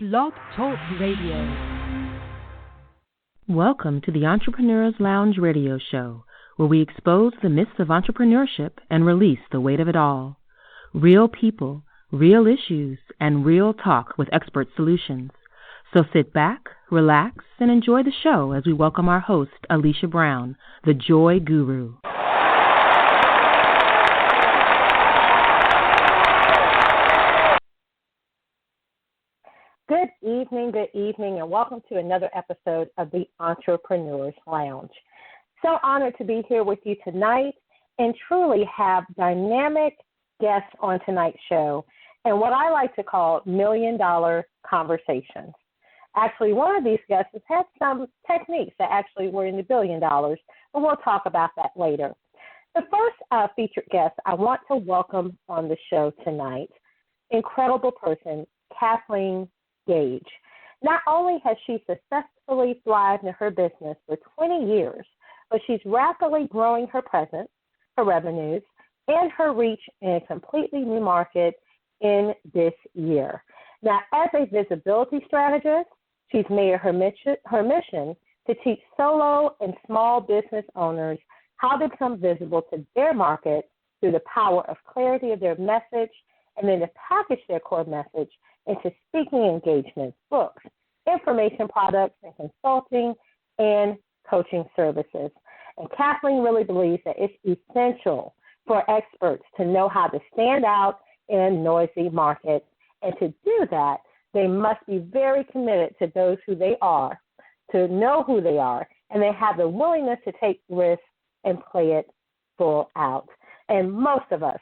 Blog Talk Radio. Welcome to the Entrepreneurs Lounge radio show, where we expose the myths of entrepreneurship and release the weight of it all. Real people, real issues, and real talk with expert solutions. So sit back, relax, and enjoy the show as we welcome our host, Alicia Brown, the Joy Guru. Good evening, and welcome to another episode of the Entrepreneurs Lounge. So honored to be here with you tonight and truly have dynamic guests on tonight's show and what I like to call million-dollar conversations. Actually, one of these guests has had some techniques that actually were in the $1 billion, but we'll talk about that later. The first featured guest I want to welcome on the show tonight, incredible person, Kathleen Gage. Not only has she successfully thrived in her business for 20 years, but she's rapidly growing her presence, her revenues, and her reach in a completely new market in this year. Now, as a visibility strategist, she's made it her mission to teach solo and small business owners how to become visible to their market through the power of clarity of their message, and then to package their core message into speaking engagements, books, information products, and consulting and coaching services. And Kathleen really believes that it's essential for experts to know how to stand out in a noisy market. And to do that, they must be very committed to those who they are, to know who they are, and they have the willingness to take risks and play it full out. And most of us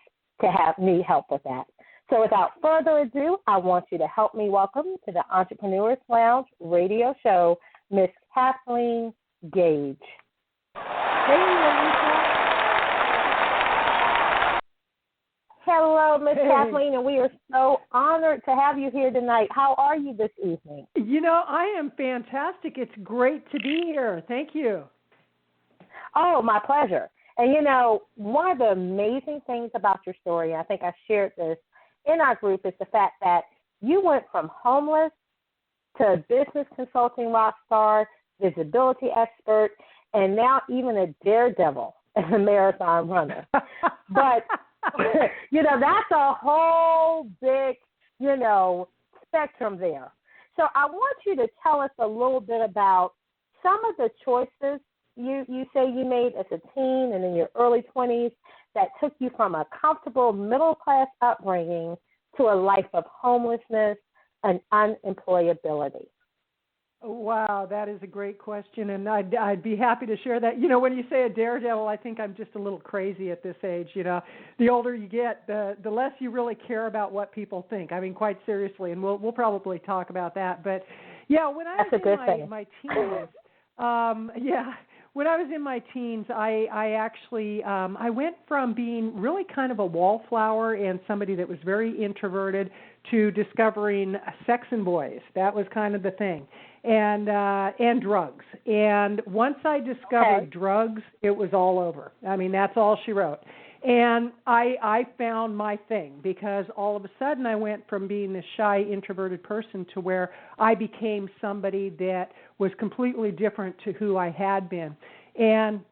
need help with that. So without further ado, I want you to help me welcome to the Entrepreneurs Lounge radio show, Miss Kathleen Gage. Hey, Alicia. Hello, Miss Kathleen, and we are so honored to have you here tonight. How are you this evening? You know, I am fantastic. It's great to be here. Thank you. Oh, my pleasure. And, you know, one of the amazing things about your story, and I think I shared this in our group, is the fact that you went from homeless to business consulting rock star, visibility expert, and now even a daredevil as a marathon runner. But, you know, that's a whole big, you know, spectrum there. So I want you to tell us a little bit about some of the choices you say you made as a teen and in your early 20s that took you from a comfortable middle-class upbringing to a life of homelessness and unemployability. Wow, that is a great question, and I'd be happy to share that. You know, when you say a daredevil, I think I'm just a little crazy at this age. You know, the older you get, the less you really care about what people think. I mean, quite seriously, and we'll probably talk about that. But, yeah, when I was in my teens, when I was in my teens, I actually I went from being really kind of a wallflower and somebody that was very introverted to discovering sex and boys. That was kind of the thing, and drugs. And once I discovered drugs, it was all over. I mean, that's all she wrote. And I found my thing, because all of a sudden I went from being this shy, introverted person to where I became somebody that was completely different to who I had been. And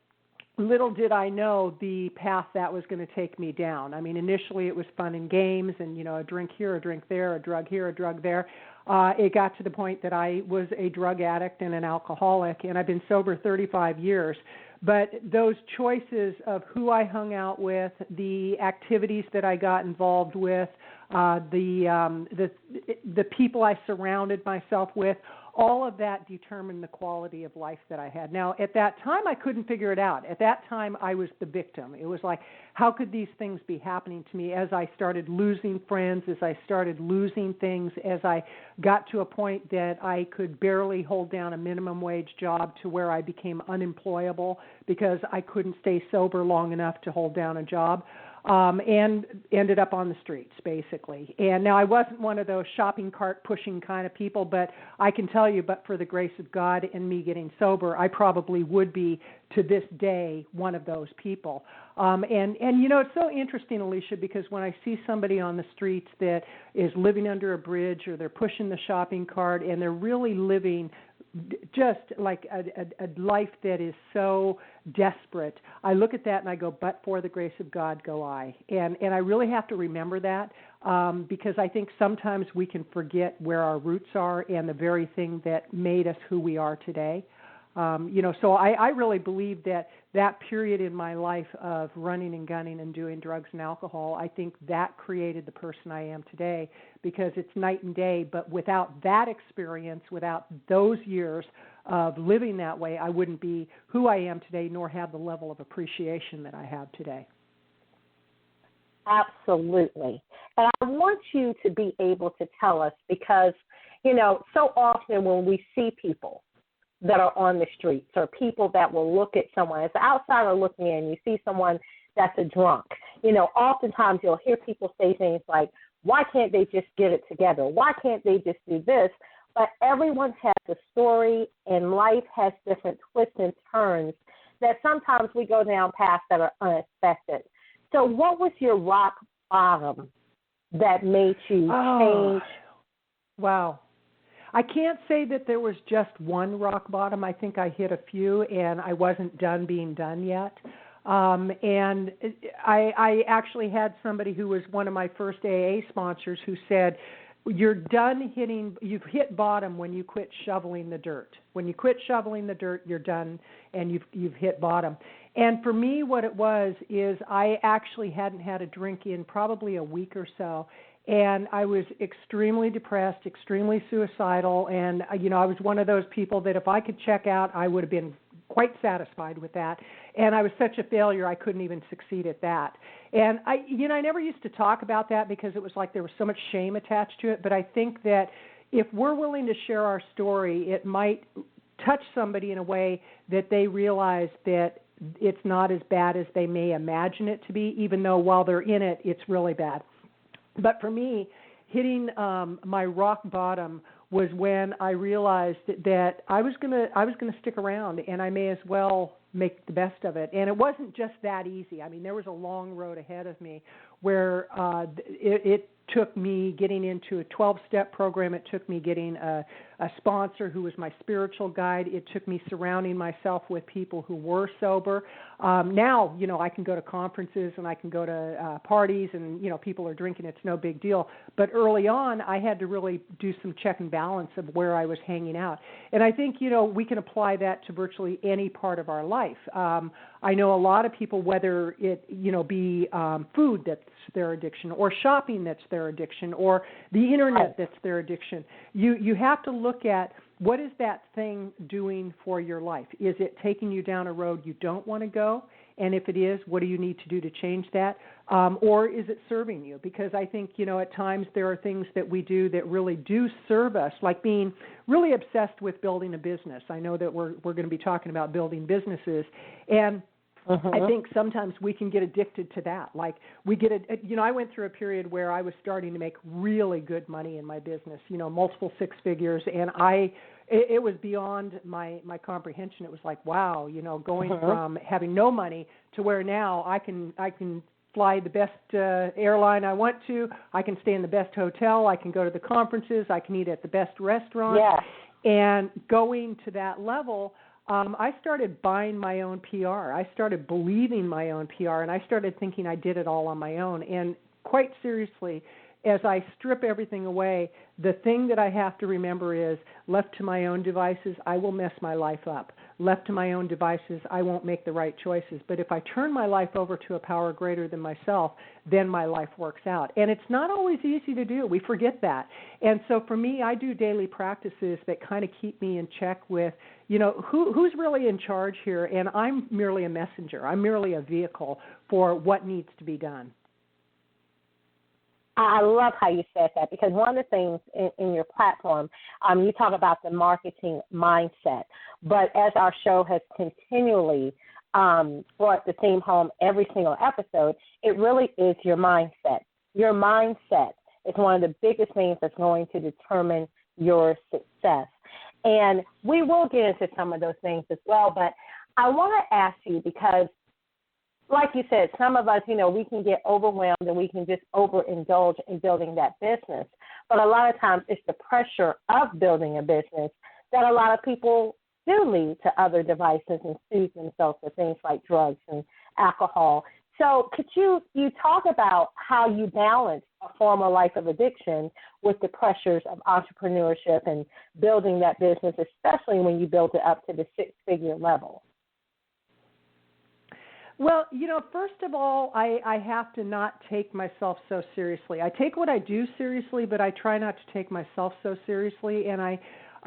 little did I know the path that was going to take me down. I mean, initially it was fun and games and, you know, a drink here, a drink there, a drug here, a drug there. It got to the point that I was a drug addict and an alcoholic, and I've been sober 35 years. But those choices of who I hung out with, the activities that I got involved with, the people I surrounded myself with, all of that determined the quality of life that I had. Now, at that time, I couldn't figure it out. At that time, I was the victim. It was like, how could these things be happening to me as I started losing friends, as I started losing things, as I got to a point that I could barely hold down a minimum wage job to where I became unemployable because I couldn't stay sober long enough to hold down a job. and ended up on the streets, basically. And now I wasn't one of those shopping cart pushing kind of people, but I can tell you, but for the grace of God and me getting sober, I probably would be, to this day, one of those people. And it's so interesting, Alicia, because when I see somebody on the streets that is living under a bridge, or they're pushing the shopping cart, and they're really living just like a life that is so desperate, I look at that and I go, but for the grace of God go I. And I really have to remember that, because I think sometimes we can forget where our roots are and the very thing that made us who we are today. So I really believe that period in my life of running and gunning and doing drugs and alcohol, I think that created the person I am today, because it's night and day. But without that experience, without those years of living that way, I wouldn't be who I am today, nor have the level of appreciation that I have today. Absolutely. And I want you to be able to tell us, because, so often when we see people that are on the streets, or people that will look at someone as an outsider looking in, you see someone that's a drunk. Oftentimes you'll hear people say things like, why can't they just get it together? Why can't they just do this? But everyone has a story, and life has different twists and turns that sometimes we go down paths that are unexpected. So what was your rock bottom that made you change? Wow. I can't say that there was just one rock bottom. I think I hit a few, and I wasn't done being done yet. And I actually had somebody who was one of my first AA sponsors who said, you've hit bottom when you quit shoveling the dirt. When you quit shoveling the dirt, you're done, and you've hit bottom. And for me, what it was is I actually hadn't had a drink in probably a week or so. And I was extremely depressed, extremely suicidal, and, I was one of those people that if I could check out, I would have been quite satisfied with that. And I was such a failure, I couldn't even succeed at that. And I never used to talk about that because it was like there was so much shame attached to it. But I think that if we're willing to share our story, it might touch somebody in a way that they realize that it's not as bad as they may imagine it to be, even though while they're in it, it's really bad. But for me, hitting my rock bottom was when I realized that I was gonna stick around, and I may as well make the best of it. And it wasn't just that easy. I mean, there was a long road ahead of me where it took me getting into a 12-step program. It took me getting a sponsor who was my spiritual guide. It took me surrounding myself with people who were sober. Now, I can go to conferences and I can go to parties and, people are drinking. It's no big deal. But early on, I had to really do some check and balance of where I was hanging out. And I think, we can apply that to virtually any part of our life. I know a lot of people, whether it, be food that's their addiction, or shopping that's their addiction, or the internet that's their addiction. You have to look at what is that thing doing for your life. Is it taking you down a road you don't want to go? And if it is, what do you need to do to change that? Or is it serving you? Because I think, at times there are things that we do that really do serve us, like being really obsessed with building a business. I know that we're going to be talking about building businesses, and I think sometimes we can get addicted to that. Like I went through a period where I was starting to make really good money in my business, multiple six figures, and it was beyond my comprehension. It was like, wow, going from having no money to where now I can fly the best airline I want to. I can stay in the best hotel. I can go to the conferences. I can eat at the best restaurant. Yes. And going to that level, I started buying my own PR. I started believing my own PR, and I started thinking I did it all on my own. And quite seriously, as I strip everything away, the thing that I have to remember is, left to my own devices, I will mess my life up. Left to my own devices, I won't make the right choices. But if I turn my life over to a power greater than myself, then my life works out. And it's not always easy to do. We forget that. And so for me, I do daily practices that kind of keep me in check with, who's really in charge here. And I'm merely a messenger. I'm merely a vehicle for what needs to be done. I love how you said that, because one of the things in your platform, you talk about the marketing mindset. But as our show has continually brought the theme home every single episode, it really is your mindset. Your mindset is one of the biggest things that's going to determine your success. And we will get into some of those things as well, but I want to ask you because, like you said, some of us, we can get overwhelmed and we can just overindulge in building that business. But a lot of times it's the pressure of building a business that a lot of people do lead to other devices and soothe themselves with things like drugs and alcohol. So could you talk about how you balance a former life of addiction with the pressures of entrepreneurship and building that business, especially when you build it up to the six-figure level? Well, first of all, I have to not take myself so seriously. I take what I do seriously, but I try not to take myself so seriously, and I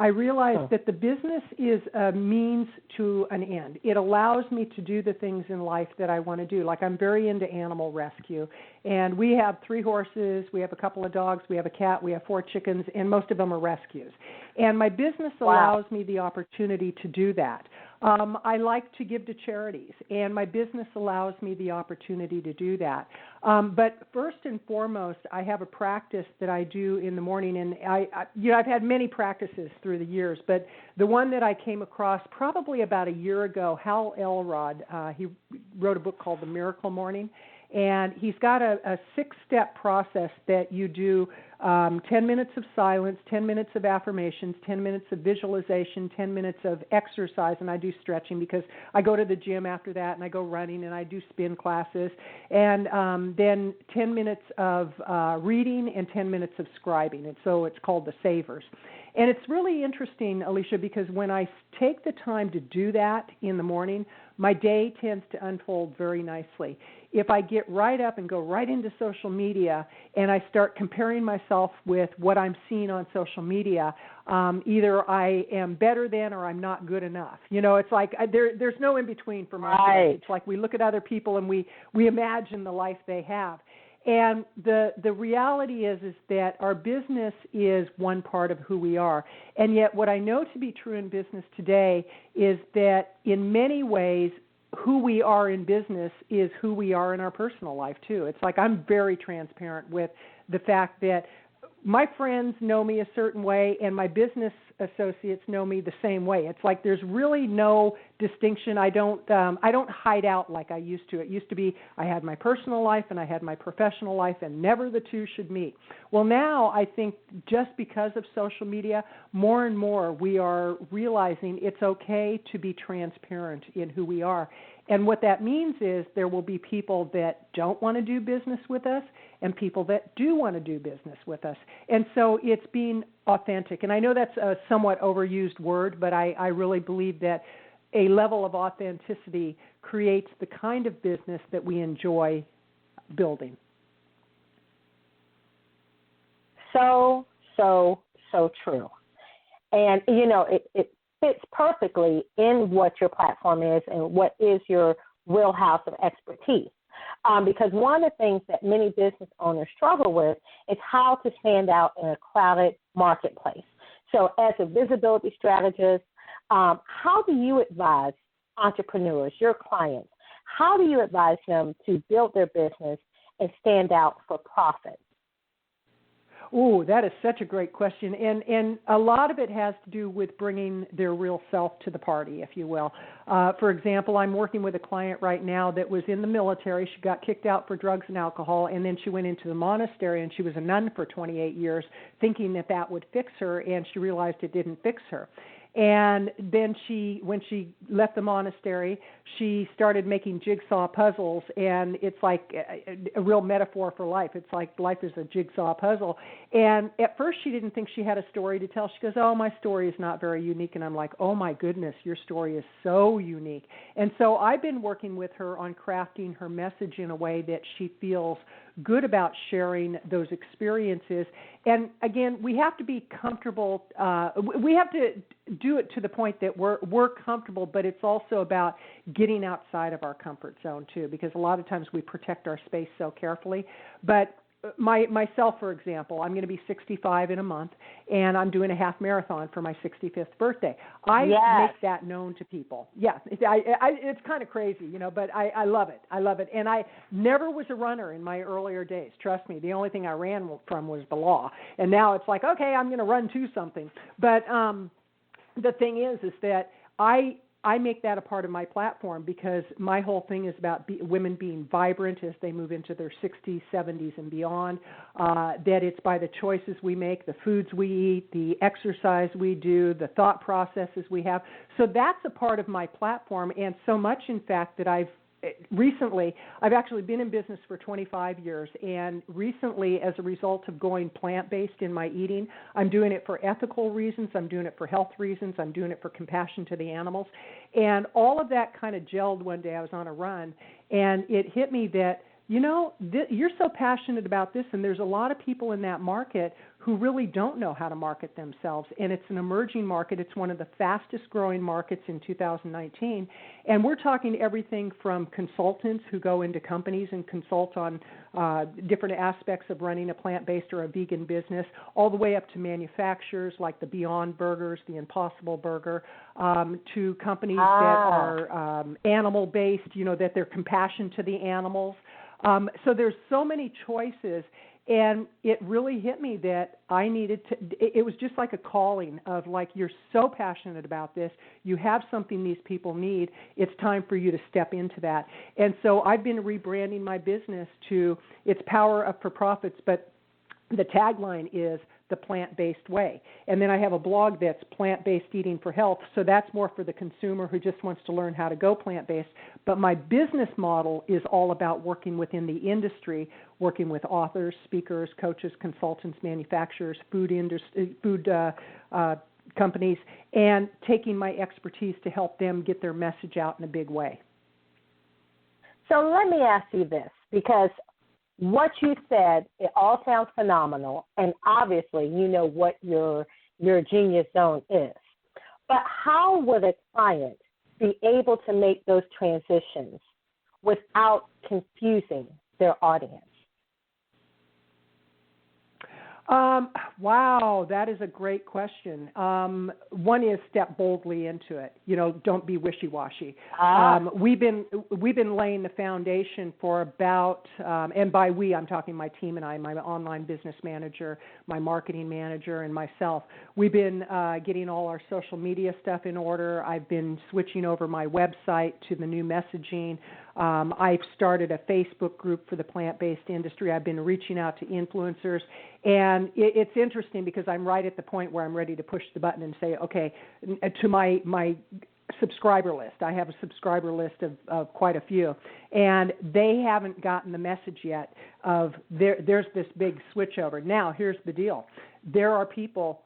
realize that the business is a means to an end. It allows me to do the things in life that I want to do. Like I'm very into animal rescue, and we have 3 horses, we have a couple of dogs, we have a cat, we have 4 chickens, and most of them are rescues. And my business allows me the opportunity to do that. I like to give to charities, and my business allows me the opportunity to do that. But first and foremost, I have a practice that I do in the morning, and I've had many practices through the years, but the one that I came across probably about a year ago, Hal Elrod, he wrote a book called The Miracle Morning, and he's got a 6-step process that you do 10 minutes of silence, 10 minutes of affirmations, 10 minutes of visualization, 10 minutes of exercise, and I do stretching because I go to the gym after that, and I go running, and I do spin classes, and then 10 minutes of reading and 10 minutes of scribing, and so it's called the Savers. And it's really interesting, Alicia, because when I take the time to do that in the morning, my day tends to unfold very nicely. If I get right up and go right into social media and I start comparing myself with what I'm seeing on social media, either I am better than or I'm not good enough. It's like there's no in between for most of us. It's like we look at other people and we imagine the life they have. And the reality is that our business is one part of who we are. And yet what I know to be true in business today is that in many ways, who we are in business is who we are in our personal life, too. It's like I'm very transparent with the fact that my friends know me a certain way and my business associates know me the same way. It's like there's really no distinction. I don't hide out like I used to. It used to be I had my personal life and I had my professional life, and never the two should meet. Well, now I think just because of social media, more and more we are realizing it's okay to be transparent in who we are. And what that means is there will be people that don't want to do business with us and people that do want to do business with us. And so it's being authentic. And I know that's a somewhat overused word, but I really believe that a level of authenticity creates the kind of business that we enjoy building. So true. And, it fits perfectly in what your platform is and what is your wheelhouse of expertise. Because one of the things that many business owners struggle with is how to stand out in a crowded marketplace. So as a visibility strategist, how do you advise entrepreneurs, your clients, how do you advise them to build their business and stand out for profit? Oh, that is such a great question. And a lot of it has to do with bringing their real self to the party, if you will. For example, I'm working with a client right now that was in the military. She got kicked out for drugs and alcohol, and then she went into the monastery, and she was a nun for 28 years, thinking that would fix her, and she realized it didn't fix her. And then when she left the monastery, she started making jigsaw puzzles, and it's like a real metaphor for life. It's like life is a jigsaw puzzle. And at first she didn't think she had a story to tell. She goes, oh, my story is not very unique. And I'm like, oh, my goodness, your story is so unique. And so I've been working with her on crafting her message in a way that she feels good about sharing those experiences. And again, we have to be comfortable. We have to do it to the point that we're comfortable, but it's also about getting outside of our comfort zone too, because a lot of times we protect our space so carefully. But myself, for example, I'm going to be 65 in a month, and I'm doing a half marathon for my 65th birthday. I make that known to people. Yeah, it's kind of crazy, but I love it. I love it. And I never was a runner in my earlier days. Trust me, the only thing I ran from was the law. And now it's like, okay, I'm going to run to something. But the thing is that I make that a part of my platform because my whole thing is about women being vibrant as they move into their 60s, 70s, and beyond, that it's by the choices we make, the foods we eat, the exercise we do, the thought processes we have. So that's a part of my platform, and so much, in fact, that I've actually been in business for 25 years, and recently, as a result of going plant-based in my eating, I'm doing it for ethical reasons, I'm doing it for health reasons, I'm doing it for compassion to the animals, and all of that kind of gelled one day. I was on a run, and it hit me that, you're so passionate about this, and there's a lot of people in that market who really don't know how to market themselves, and it's an emerging market. It's one of the fastest growing markets in 2019, and we're talking everything from consultants who go into companies and consult on different aspects of running a plant-based or a vegan business, all the way up to manufacturers like the Beyond Burgers, the Impossible Burger, to companies that are animal-based, that they're compassion to the animals. So there's so many choices, and it really hit me that I needed to, it was just like a calling of like, you're so passionate about this, you have something these people need, it's time for you to step into that. And so I've been rebranding my business to, it's Power Up for Profits, but the tagline is the plant-based way. And then I have a blog that's plant-based eating for health, so that's more for the consumer who just wants to learn how to go plant-based. But my business model is all about working within the industry, working with authors, speakers, coaches, consultants, manufacturers, food companies, and taking my expertise to help them get their message out in a big way. So let me ask you this, because what you said, it all sounds phenomenal, and obviously you know what your genius zone is. But how would a client be able to make those transitions without confusing their audience? Wow, that is a great question. One is step boldly into it. Don't be wishy-washy. We've been laying the foundation for about, and by we, I'm talking my team and I, my online business manager, my marketing manager, and myself. We've been getting all our social media stuff in order. I've been switching over my website to the new messaging. I've started a Facebook group for the plant-based industry. I've been reaching out to influencers. And it's interesting because I'm right at the point where I'm ready to push the button and say, okay, to my subscriber list. I have a subscriber list of quite a few. And they haven't gotten the message yet of there's this big switchover. Now, here's the deal. There are people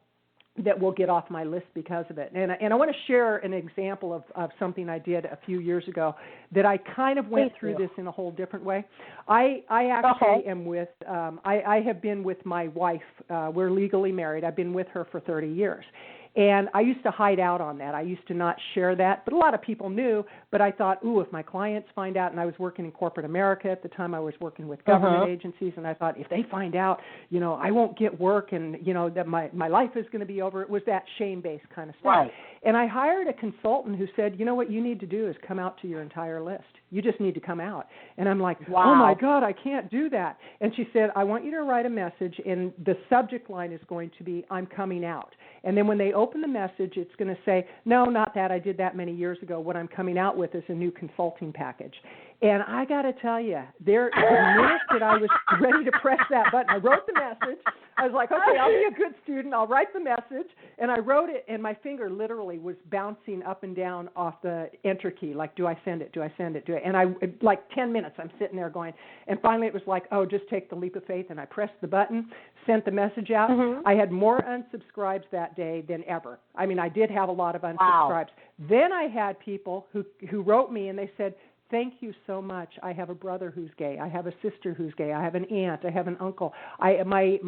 that will get off my list because of it. And I want to share an example of something I did a few years ago that I kind of went through this in a whole different way. I actually am with, I have been with my wife. We're legally married. I've been with her for 30 years. And I used to hide out on that. I used to not share that, but a lot of people knew. But I thought, if my clients find out, and I was working in corporate America at the time, I was working with government agencies, and I thought, if they find out, I won't get work, and, that my life is going to be over. It was that shame-based kind of stuff. Right. And I hired a consultant who said, what you need to do is come out to your entire list. You just need to come out. And I'm like, oh, my God, I can't do that. And she said, I want you to write a message, and the subject line is going to be, I'm coming out. And then when they open the message, it's going to say, no, not that. I did that many years ago. What I'm coming out with is a new consulting package. And I got to tell you, the minute that I was ready to press that button, I wrote the message. I was like, okay, I'll be a good student. I'll write the message. And I wrote it, and my finger literally was bouncing up and down off the enter key, like, do I send it? Do I send it? And I, like 10 minutes, I'm sitting there going, and finally it was like, just take the leap of faith. And I pressed the button, sent the message out. I had more unsubscribes that day than ever. I mean, I did have a lot of unsubscribes. Then I had people who wrote me, and they said, thank you so much. I have a brother who's gay. I have a sister who's gay. I have an aunt. I have an uncle. My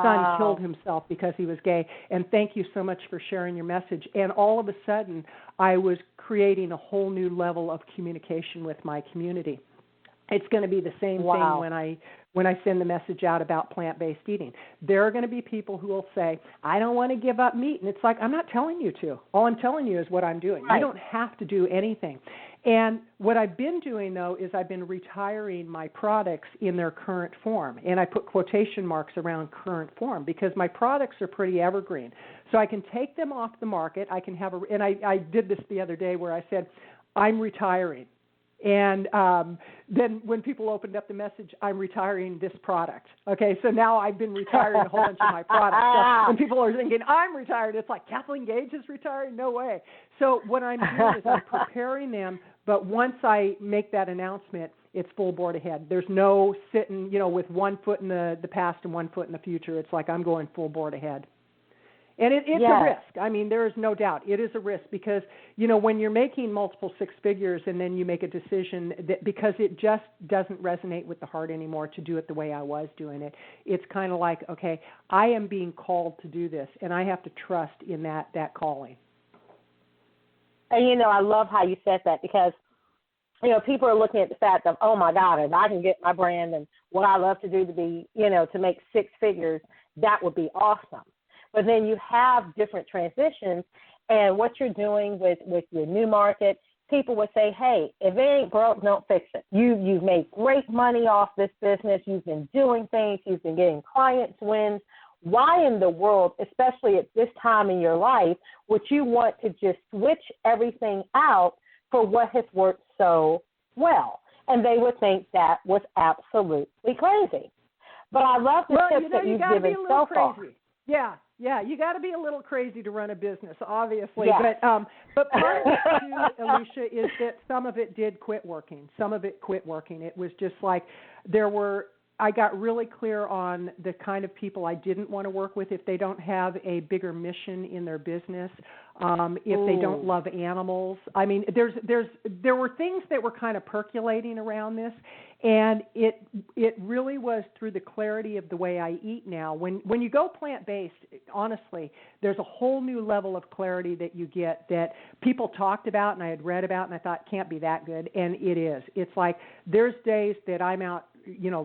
son killed himself because he was gay. And thank you so much for sharing your message. And all of a sudden, I was creating a whole new level of communication with my community. It's going to be the same thing when I send the message out about plant-based eating. There are going to be people who will say, I don't want to give up meat. And it's like, I'm not telling you to. All I'm telling you is what I'm doing. Right. You don't have to do anything. And what I've been doing, though, is I've been retiring my products in their current form. And I put quotation marks around current form because my products are pretty evergreen. So I can take them off the market. I can have and I did this the other day where I said, I'm retiring. And then when people opened up the message, I'm retiring this product. Okay, so now I've been retiring a whole bunch of my products. So when people are thinking, I'm retired, it's like, Kathleen Gage is retiring? No way. So what I'm doing is I'm preparing them, but once I make that announcement, it's full board ahead. There's no sitting, with one foot in the past and one foot in the future. It's like I'm going full board ahead. And it's a risk. I mean, there is no doubt. It is a risk because, when you're making multiple six figures and then you make a decision that because it just doesn't resonate with the heart anymore to do it the way I was doing it, it's kind of like, okay, I am being called to do this, and I have to trust in that calling. And, I love how you said that because, people are looking at the fact of, oh, my God, if I can get my brand and what I love to do to be, to make six figures, that would be awesome. But then you have different transitions, and what you're doing with your new market, people would say, hey, if it ain't broke, don't fix it. You've made great money off this business. You've been doing things. You've been getting clients wins. Why in the world, especially at this time in your life, would you want to just switch everything out for what has worked so well? And they would think that was absolutely crazy. But I love the tips that you've given so far. Yeah, you got to be a little crazy to run a business, obviously. Yes. But part of it too, Alicia, is that some of it did quit working. Some of it quit working. It was just like I got really clear on the kind of people I didn't want to work with if they don't have a bigger mission in their business, if they don't love animals. I mean, there were things that were kind of percolating around this, and it really was through the clarity of the way I eat now. When you go plant-based, honestly, there's a whole new level of clarity that you get that people talked about and I had read about, and I thought, can't be that good, and it is. It's like there's days that I'm out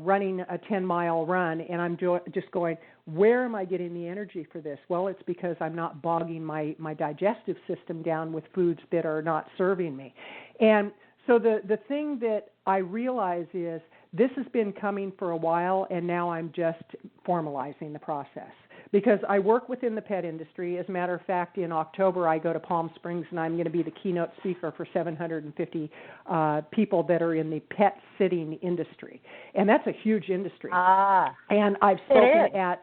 running a 10-mile run, and I'm just going, where am I getting the energy for this? Well, it's because I'm not bogging my digestive system down with foods that are not serving me. And so the thing that I realize is this has been coming for a while, and now I'm just formalizing the process. Because I work within the pet industry. As a matter of fact, in October, I go to Palm Springs, and I'm going to be the keynote speaker for 750 people that are in the pet sitting industry. And that's a huge industry. And I've spoken at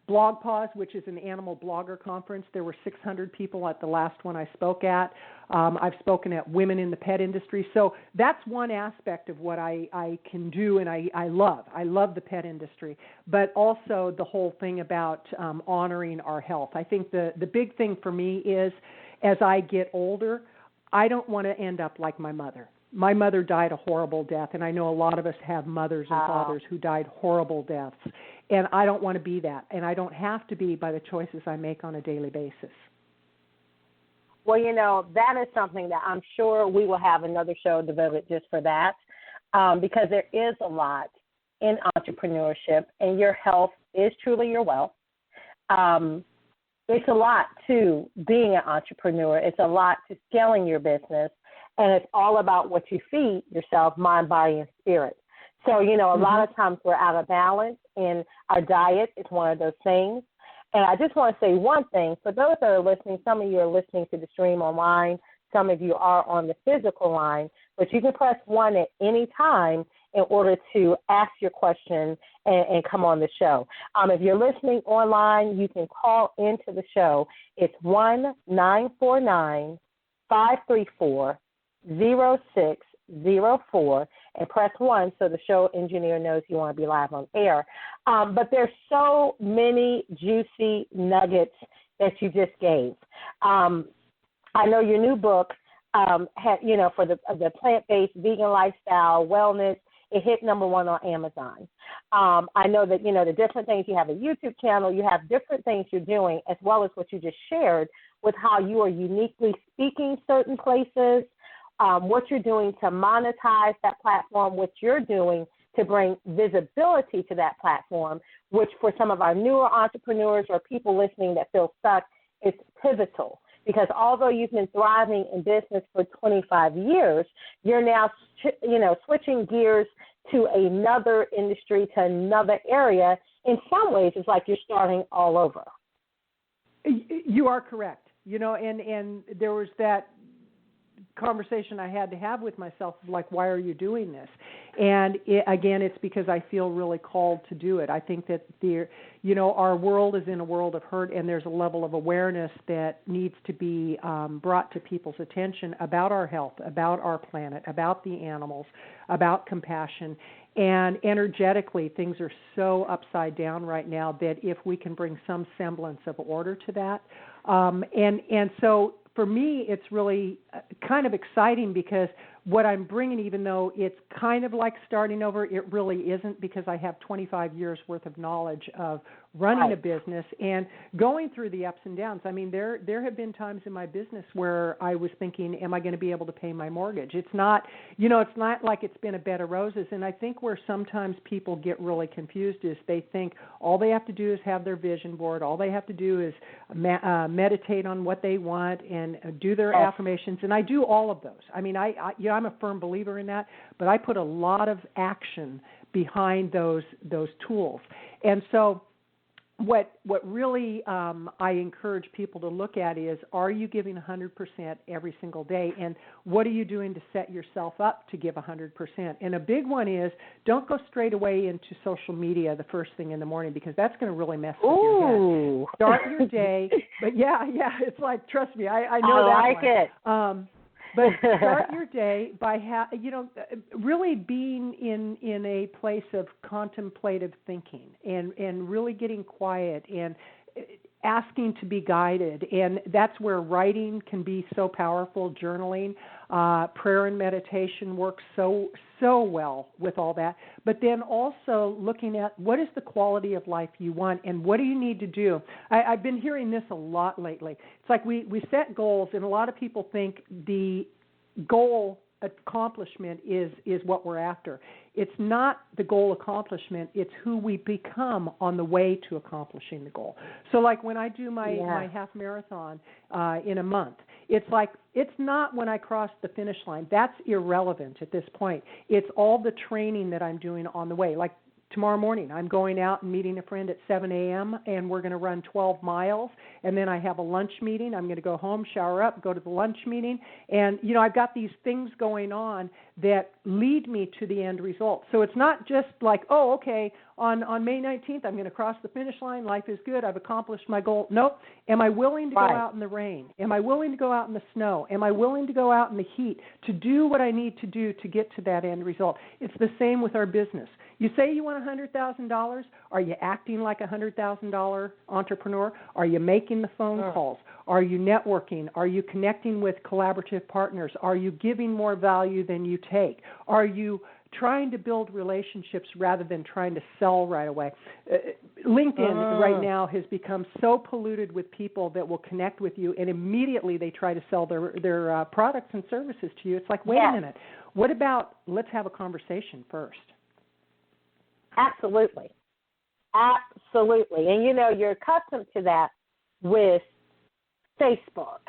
Blog Pause, which is an animal blogger conference. There were 600 people at the last one I spoke at. I've spoken at Women in the Pet Industry. So that's one aspect of what I can do, and I love. I love the pet industry, but also the whole thing about honoring our health. I think the big thing for me is as I get older, I don't want to end up like my mother. My mother died a horrible death, and I know a lot of us have mothers and fathers who died horrible deaths, and I don't want to be that, and I don't have to be by the choices I make on a daily basis. Well, that is something that I'm sure we will have another show devoted just for that, because there is a lot in entrepreneurship, and your health is truly your wealth. It's a lot to being an entrepreneur. It's a lot to scaling your business. And it's all about what you feed yourself, mind, body, and spirit. So, a lot of times we're out of balance, and our diet is one of those things. And I just want to say one thing. For those that are listening, some of you are listening to the stream online. Some of you are on the physical line. But you can press 1 at any time in order to ask your question and come on the show. If you're listening online, you can call into the show. It's 1-949-534-0604 and press 1 so the show engineer knows you want to be live on air. But there's so many juicy nuggets that you just gave. I know your new book had, for the plant-based vegan lifestyle wellness, it hit #1 on Amazon. I know that, the different things, you have a YouTube channel, you have different things you're doing, as well as what you just shared with how you are uniquely speaking certain places. what you're doing to monetize that platform, what you're doing to bring visibility to that platform, which for some of our newer entrepreneurs or people listening that feel stuck, is pivotal. Because although you've been thriving in business for 25 years, you're now, switching gears to another industry, to another area. In some ways, it's like you're starting all over. You are correct. And there was that conversation I had to have with myself, like, why are you doing this? And again, it's because I feel really called to do it. I think that our world is in a world of hurt, and there's a level of awareness that needs to be brought to people's attention about our health, about our planet, about the animals, about compassion. And energetically, things are so upside down right now that if we can bring some semblance of order to that, and so for me, it's really kind of exciting because what I'm bringing, even though it's kind of like starting over, it really isn't, because I have 25 years worth of knowledge of running a business and going through the ups and downs. I mean, there have been times in my business where I was thinking, am I going to be able to pay my mortgage? It's not like it's been a bed of roses. And I think where sometimes people get really confused is they think all they have to do is have their vision board. All they have to do is meditate on what they want and do their affirmations. And I do all of those. I mean, I'm a firm believer in that, but I put a lot of action behind those tools. And so what really I encourage people to look at is, are you giving 100% every single day? And what are you doing to set yourself up to give 100%? And a big one is, don't go straight away into social media the first thing in the morning, because that's going to really mess with your head. Start your day. But yeah, it's like, trust me, I know that like one. it. But start your day by really being in a place of contemplative thinking and really getting quiet and asking to be guided. And that's where writing can be so powerful, journaling, prayer and meditation works so well with all that. But then also looking at what is the quality of life you want and what do you need to do. I've been hearing this a lot lately. It's like we set goals, and a lot of people think the goal accomplishment is what we're after. It's not the goal accomplishment, it's who we become on the way to accomplishing the goal. So like when I do my half marathon in a month, it's like, it's not when I cross the finish line. That's irrelevant at this point. It's all the training that I'm doing on the way. Like tomorrow morning, I'm going out and meeting a friend at 7 a.m., and we're going to run 12 miles, and then I have a lunch meeting. I'm going to go home, shower up, go to the lunch meeting, and, I've got these things going on that lead me to the end result. So it's not just like, oh, okay, on May 19th, I'm going to cross the finish line. Life is good. I've accomplished my goal. Nope. Am I willing to go out in the rain? Am I willing to go out in the snow? Am I willing to go out in the heat to do what I need to do to get to that end result? It's the same with our business. You say you want $100,000. Are you acting like a $100,000 entrepreneur? Are you making the phone calls? Are you networking? Are you connecting with collaborative partners? Are you giving more value than you take? Are you trying to build relationships rather than trying to sell right away? LinkedIn right now has become so polluted with people that will connect with you, and immediately they try to sell their products and services to you. It's like, wait a minute. What about, let's have a conversation first? Absolutely. And, you're accustomed to that with Facebook.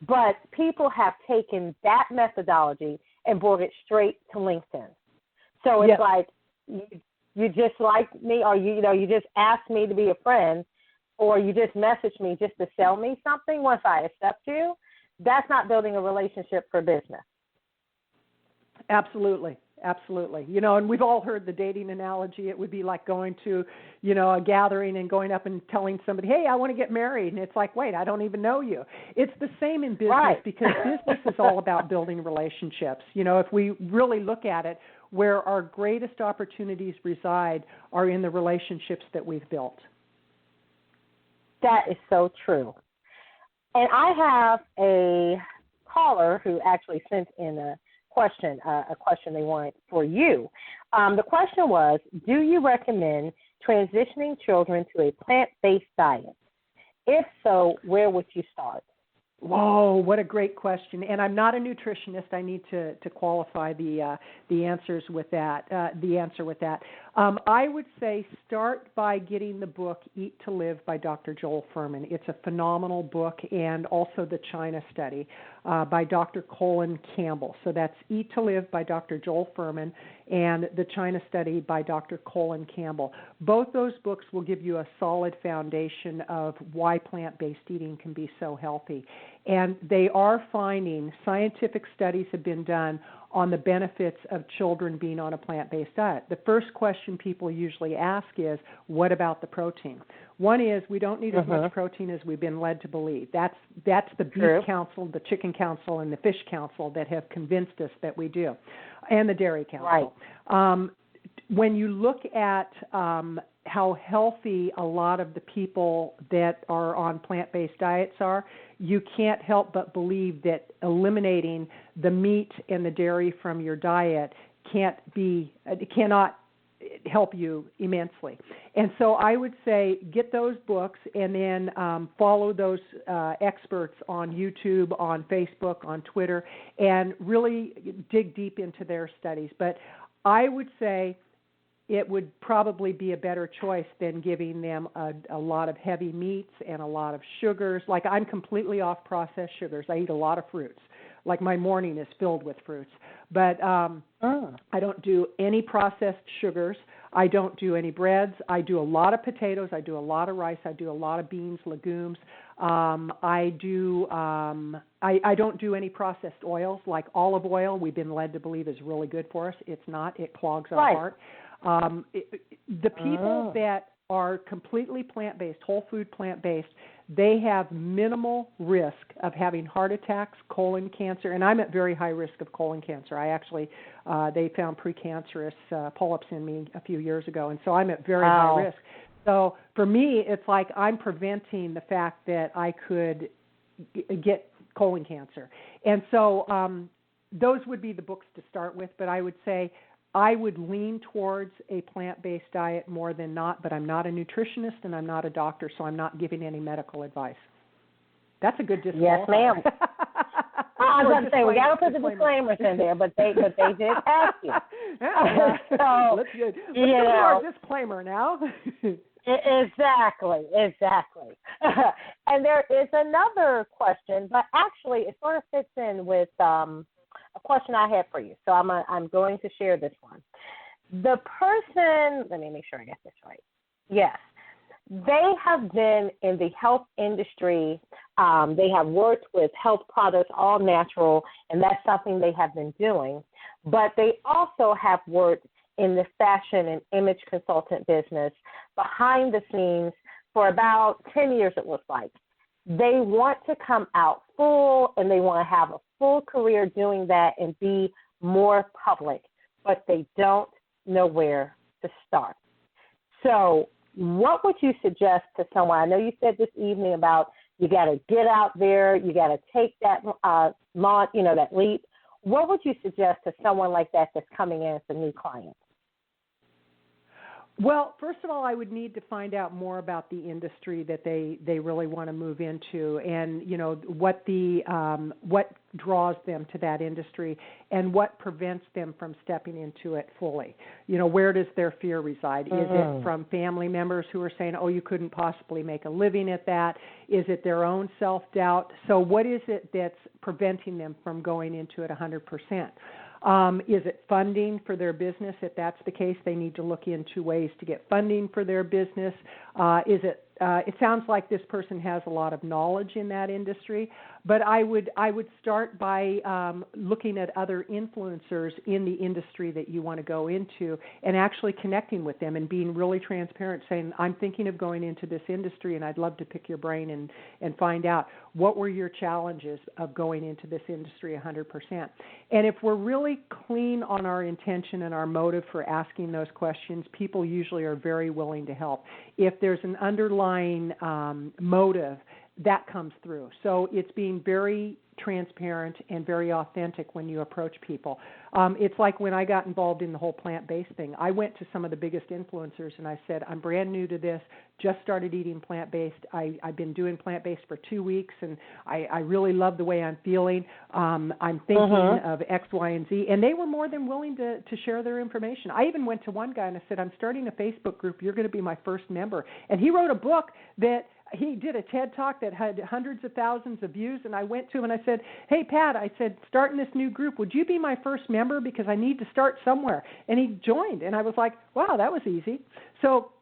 But people have taken that methodology and brought it straight to LinkedIn. So it's like, you just like me, or you just asked me to be a friend, or you just messaged me just to sell me something once I accept you. That's not building a relationship for business. Absolutely. And we've all heard the dating analogy. It would be like going to, a gathering and going up and telling somebody, hey, I want to get married. And it's like, wait, I don't even know you. It's the same in business because business is all about building relationships. If we really look at it, where our greatest opportunities reside are in the relationships that we've built. That is so true. And I have a caller who actually sent in a question they wanted for you. The question was, do you recommend transitioning children to a plant-based diet? If so, where would you start? Whoa, what a great question! And I'm not a nutritionist. I need to qualify the answers with that. The answer with that, I would say start by getting the book "Eat to Live" by Dr. Joel Fuhrman. It's a phenomenal book, and also the China Study by Dr. Colin Campbell. So that's "Eat to Live" by Dr. Joel Fuhrman and the China Study by Dr. Colin Campbell. Both those books will give you a solid foundation of why plant-based eating can be so healthy. And they are finding, scientific studies have been done on the benefits of children being on a plant-based diet. The first question people usually ask is, what about the protein? One is, we don't need as much protein as we've been led to believe. That's the beef council, the chicken council, and the fish council that have convinced us that we do, and the dairy council. Right. When you look at how healthy a lot of the people that are on plant-based diets are, you can't help but believe that eliminating the meat and the dairy from your diet cannot help you immensely. And so I would say get those books and then follow those experts on YouTube, on Facebook, on Twitter, and really dig deep into their studies. But I would say it would probably be a better choice than giving them a lot of heavy meats and a lot of sugars. Like, I'm completely off processed sugars. I eat a lot of fruits. Like, my morning is filled with fruits. But I don't do any processed sugars. I don't do any breads. I do a lot of potatoes. I do a lot of rice. I do a lot of beans, legumes. I don't do any processed oils, like olive oil. We've been led to believe is really good for us. It's not. It clogs our heart. The people that are completely plant-based, whole food plant-based, they have minimal risk of having heart attacks, colon cancer, and I'm at very high risk of colon cancer. I actually, they found precancerous polyps in me a few years ago, and so I'm at very high risk. So for me, it's like I'm preventing the fact that I could get colon cancer. And so those would be the books to start with, but I would say I would lean towards a plant-based diet more than not, but I'm not a nutritionist and I'm not a doctor, so I'm not giving any medical advice. That's a good disclaimer. Yes, ma'am. I was going to say, we got to put the disclaimers in there, but they did ask you. So, let's do our disclaimer now. Exactly. And there is another question, but actually it sort of fits in with a question I had for you. So I'm going to share this one. The person, let me make sure I get this right. Yes. They have been in the health industry. They have worked with health products, all natural, and that's something they have been doing. But they also have worked in the fashion and image consultant business behind the scenes for about 10 years, it looks like. They want to come out full, and they want to have a full career doing that and be more public, but they don't know where to start. So what would you suggest to someone? I know you said this evening about you got to get out there, you got to take that that leap. What would you suggest to someone like that that's coming in as a new client? Well, first of all, I would need to find out more about the industry that they really want to move into, and what draws them to that industry and what prevents them from stepping into it fully. Where does their fear reside? Is it from family members who are saying, "Oh, you couldn't possibly make a living at that"? Is it their own self-doubt? So what is it that's preventing them from going into it 100%? Is it funding for their business? If that's the case, they need to look into ways to get funding for their business. It sounds like this person has a lot of knowledge in that industry, but I would start by looking at other influencers in the industry that you want to go into and actually connecting with them and being really transparent, saying, I'm thinking of going into this industry and I'd love to pick your brain and find out what were your challenges of going into this industry 100%. And if we're really clean on our intention and our motive for asking those questions, people usually are very willing to help. If there's an underlying motive that comes through. So it's being very transparent and very authentic when you approach people. It's like when I got involved in the whole plant-based thing. I went to some of the biggest influencers and I said, I'm brand new to this, just started eating plant-based. I've been doing plant-based for 2 weeks, and I really love the way I'm feeling. I'm thinking of X, Y, and Z. And they were more than willing to share their information. I even went to one guy and I said, I'm starting a Facebook group. You're going to be my first member. And he wrote a book that he did a TED Talk that had hundreds of thousands of views, and I went to him and I said, hey, Pat, I said, starting this new group, would you be my first member because I need to start somewhere? And he joined, and I was like, wow, that was easy. So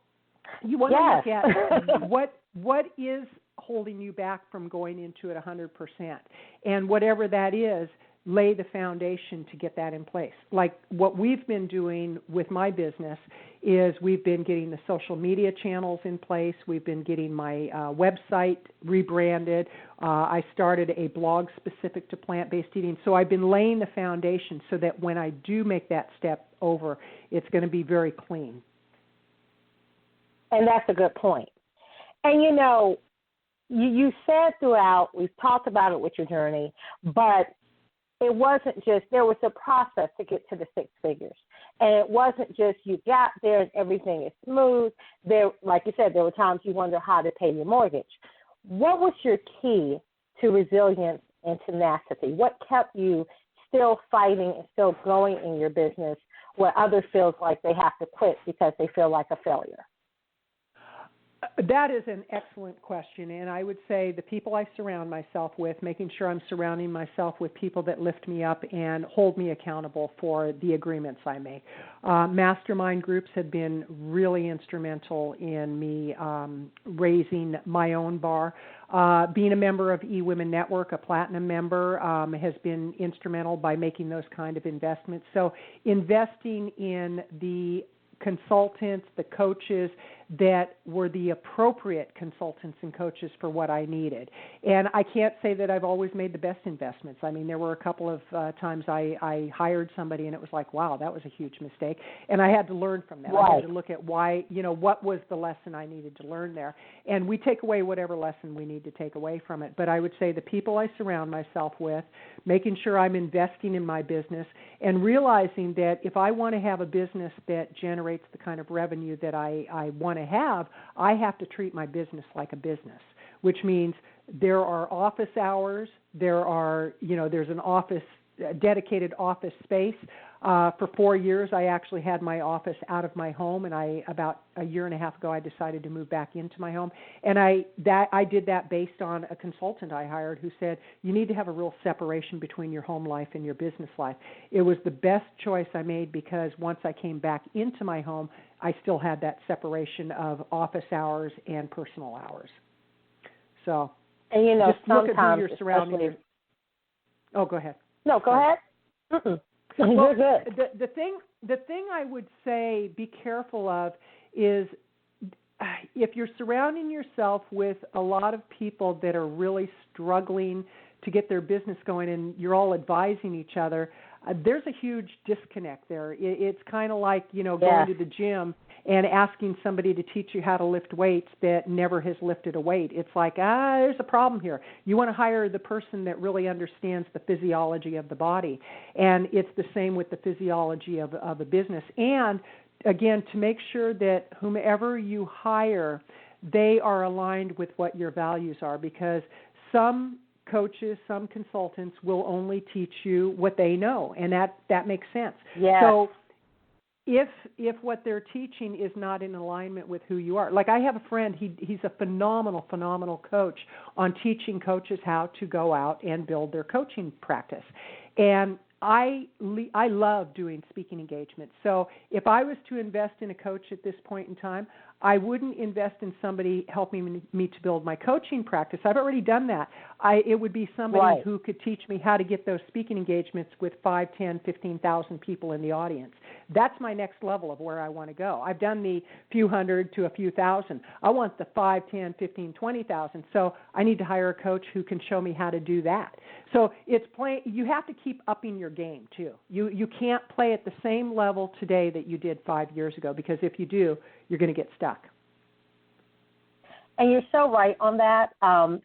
you want to look at what is holding you back from going into it 100%. And whatever that is, lay the foundation to get that in place. Like what we've been doing with my business is we've been getting the social media channels in place. We've been getting my website rebranded. I started a blog specific to plant-based eating. So I've been laying the foundation so that when I do make that step over, it's going to be very clean. And that's a good point. And, you know, you said throughout, we've talked about it with your journey, but it wasn't just, there was a process to get to the 6 figures. And it wasn't just you got there and everything is smooth. There, like you said, there were times you wonder how to pay your mortgage. What was your key to resilience and tenacity? What kept you still fighting and still going in your business where others feel like they have to quit because they feel like a failure? That is an excellent question, and I would say the people I surround myself with, making sure I'm surrounding myself with people that lift me up and hold me accountable for the agreements I make. Mastermind groups have been really instrumental in me raising my own bar. Being a member of eWomen Network, a platinum member, has been instrumental by making those kind of investments. So investing in the consultants, the coaches that were the appropriate consultants and coaches for what I needed. And I can't say that I've always made the best investments. I mean, there were a couple of times I hired somebody and it was like, wow, that was a huge mistake. And I had to learn from that. Right. I had to look at why, you know, what was the lesson I needed to learn there. And we take away whatever lesson we need to take away from it. But I would say the people I surround myself with, making sure I'm investing in my business and realizing that if I want to have a business that generates the kind of revenue that I want to have, I have to treat my business like a business, which means there are office hours, there's an office, dedicated office space. For 4 years, I actually had my office out of my home, and about a year and a half ago, I decided to move back into my home. And I did that based on a consultant I hired who said, you need to have a real separation between your home life and your business life. It was the best choice I made because once I came back into my home, I still had that separation of office hours and personal hours. So, and you know, just look at who you're surrounding yourself. Oh, go ahead. No, go ahead. Mm-mm. Well, You're good. The thing I would say be careful of is if you're surrounding yourself with a lot of people that are really struggling to get their business going and you're all advising each other, there's a huge disconnect there. It's kind of like, going to the gym and asking somebody to teach you how to lift weights that never has lifted a weight. It's like, there's a problem here. You want to hire the person that really understands the physiology of the body. And it's the same with the physiology of a business. And, again, to make sure that whomever you hire, they are aligned with what your values are, because some coaches, some consultants will only teach you what they know, and that makes sense. Yes. So if what they're teaching is not in alignment with who you are, like I have a friend, he's a phenomenal coach on teaching coaches how to go out and build their coaching practice. And I love doing speaking engagements. So if I was to invest in a coach at this point in time, I wouldn't invest in somebody helping me to build my coaching practice. I've already done that. It would be somebody who could teach me how to get those speaking engagements with 5, 10, 15,000 people in the audience. That's my next level of where I want to go. I've done the few hundred to a few thousand. I want the 5, 10, 15, 20,000. So I need to hire a coach who can show me how to do that. So you have to keep upping your game too. You can't play at the same level today that you did 5 years ago, because if you do, you're going to get stuck. And you're so right on that.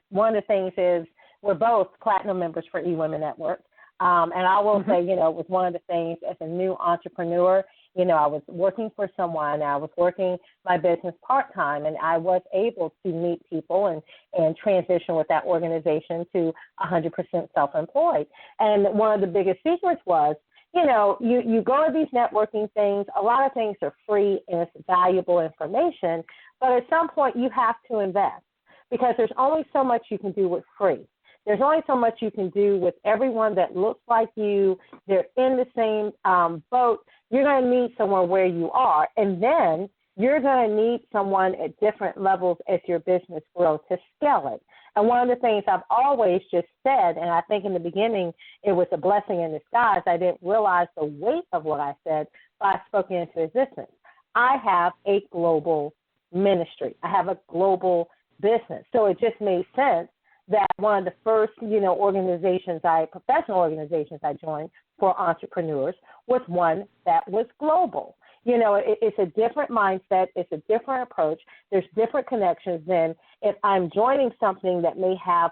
One of the things is we're both platinum members for eWomen Network. And I will say, it was one of the things as a new entrepreneur, I was working for someone. I was working my business part-time, and I was able to meet people and transition with that organization to 100% self-employed. And one of the biggest secrets was, you go to these networking things, a lot of things are free and it's valuable information, but at some point you have to invest because there's only so much you can do with free. There's only so much you can do with everyone that looks like you. They're in the same boat. You're going to need someone where you are, and then you're going to need someone at different levels as your business grows to scale it. And one of the things I've always just said, and I think in the beginning it was a blessing in disguise, I didn't realize the weight of what I said, but I spoke it into existence. I have a global ministry. I have a global business. So it just made sense that one of the first, professional organizations I joined for entrepreneurs was one that was global. It's a different mindset. It's a different approach. There's different connections than if I'm joining something that may have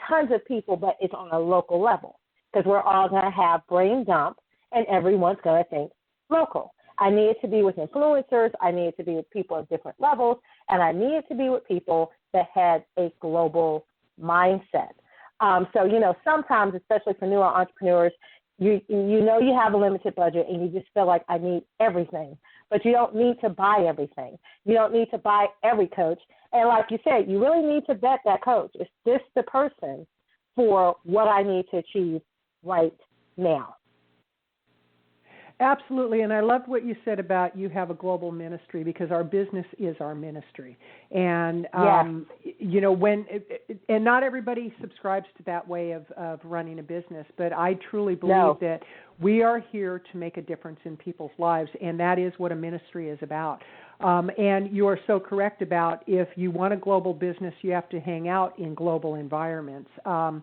tons of people, but it's on a local level because we're all going to have brain dump and everyone's going to think local. I need it to be with influencers. I need it to be with people at different levels, and I need it to be with people that had a global mindset. Sometimes, especially for newer entrepreneurs, you have a limited budget and you just feel like I need everything. But you don't need to buy everything. You don't need to buy every coach. And like you said, you really need to vet that coach. Is this the person for what I need to achieve right now? Absolutely, and I loved what you said about you have a global ministry because our business is our ministry, and and not everybody subscribes to that way of running a business, but I truly believe that we are here to make a difference in people's lives, and that is what a ministry is about. And you are so correct about if you want a global business, you have to hang out in global environments. And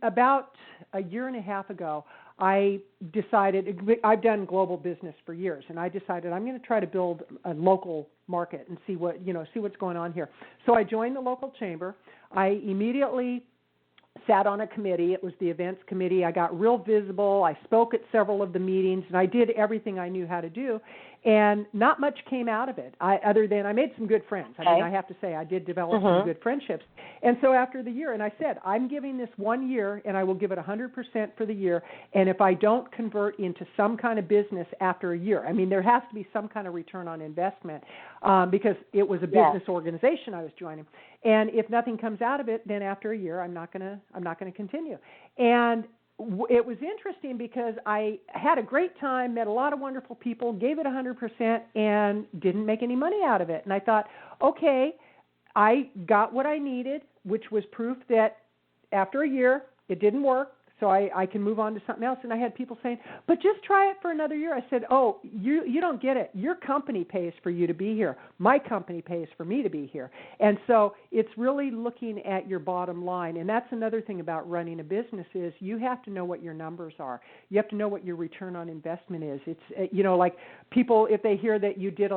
about a year and a half ago, I decided, I've done global business for years, and I decided I'm going to try to build a local market and see what's going on here. So I joined the local chamber. I immediately sat on a committee. It was the events committee. I got real visible. I spoke at several of the meetings, and I did everything I knew how to do. And not much came out of it, other than I made some good friends. I mean, I have to say, I did develop some good friendships. And so after the year, and I said, I'm giving this 1 year, and I will give it 100% for the year. And if I don't convert into some kind of business after a year, I mean, there has to be some kind of return on investment because it was a business organization I was joining. And if nothing comes out of it, then after a year, I'm not going to continue. And it was interesting because I had a great time, met a lot of wonderful people, gave it 100%, and didn't make any money out of it. And I thought, okay, I got what I needed, which was proof that after a year it didn't work, so I can move on to something else. And I had people saying, but just try it for another year. I said, oh, you don't get it. Your company pays for you to be here. My company pays for me to be here. And so it's really looking at your bottom line. And that's another thing about running a business is you have to know what your numbers are. You have to know what your return on investment is. It's, like people, if they hear that you did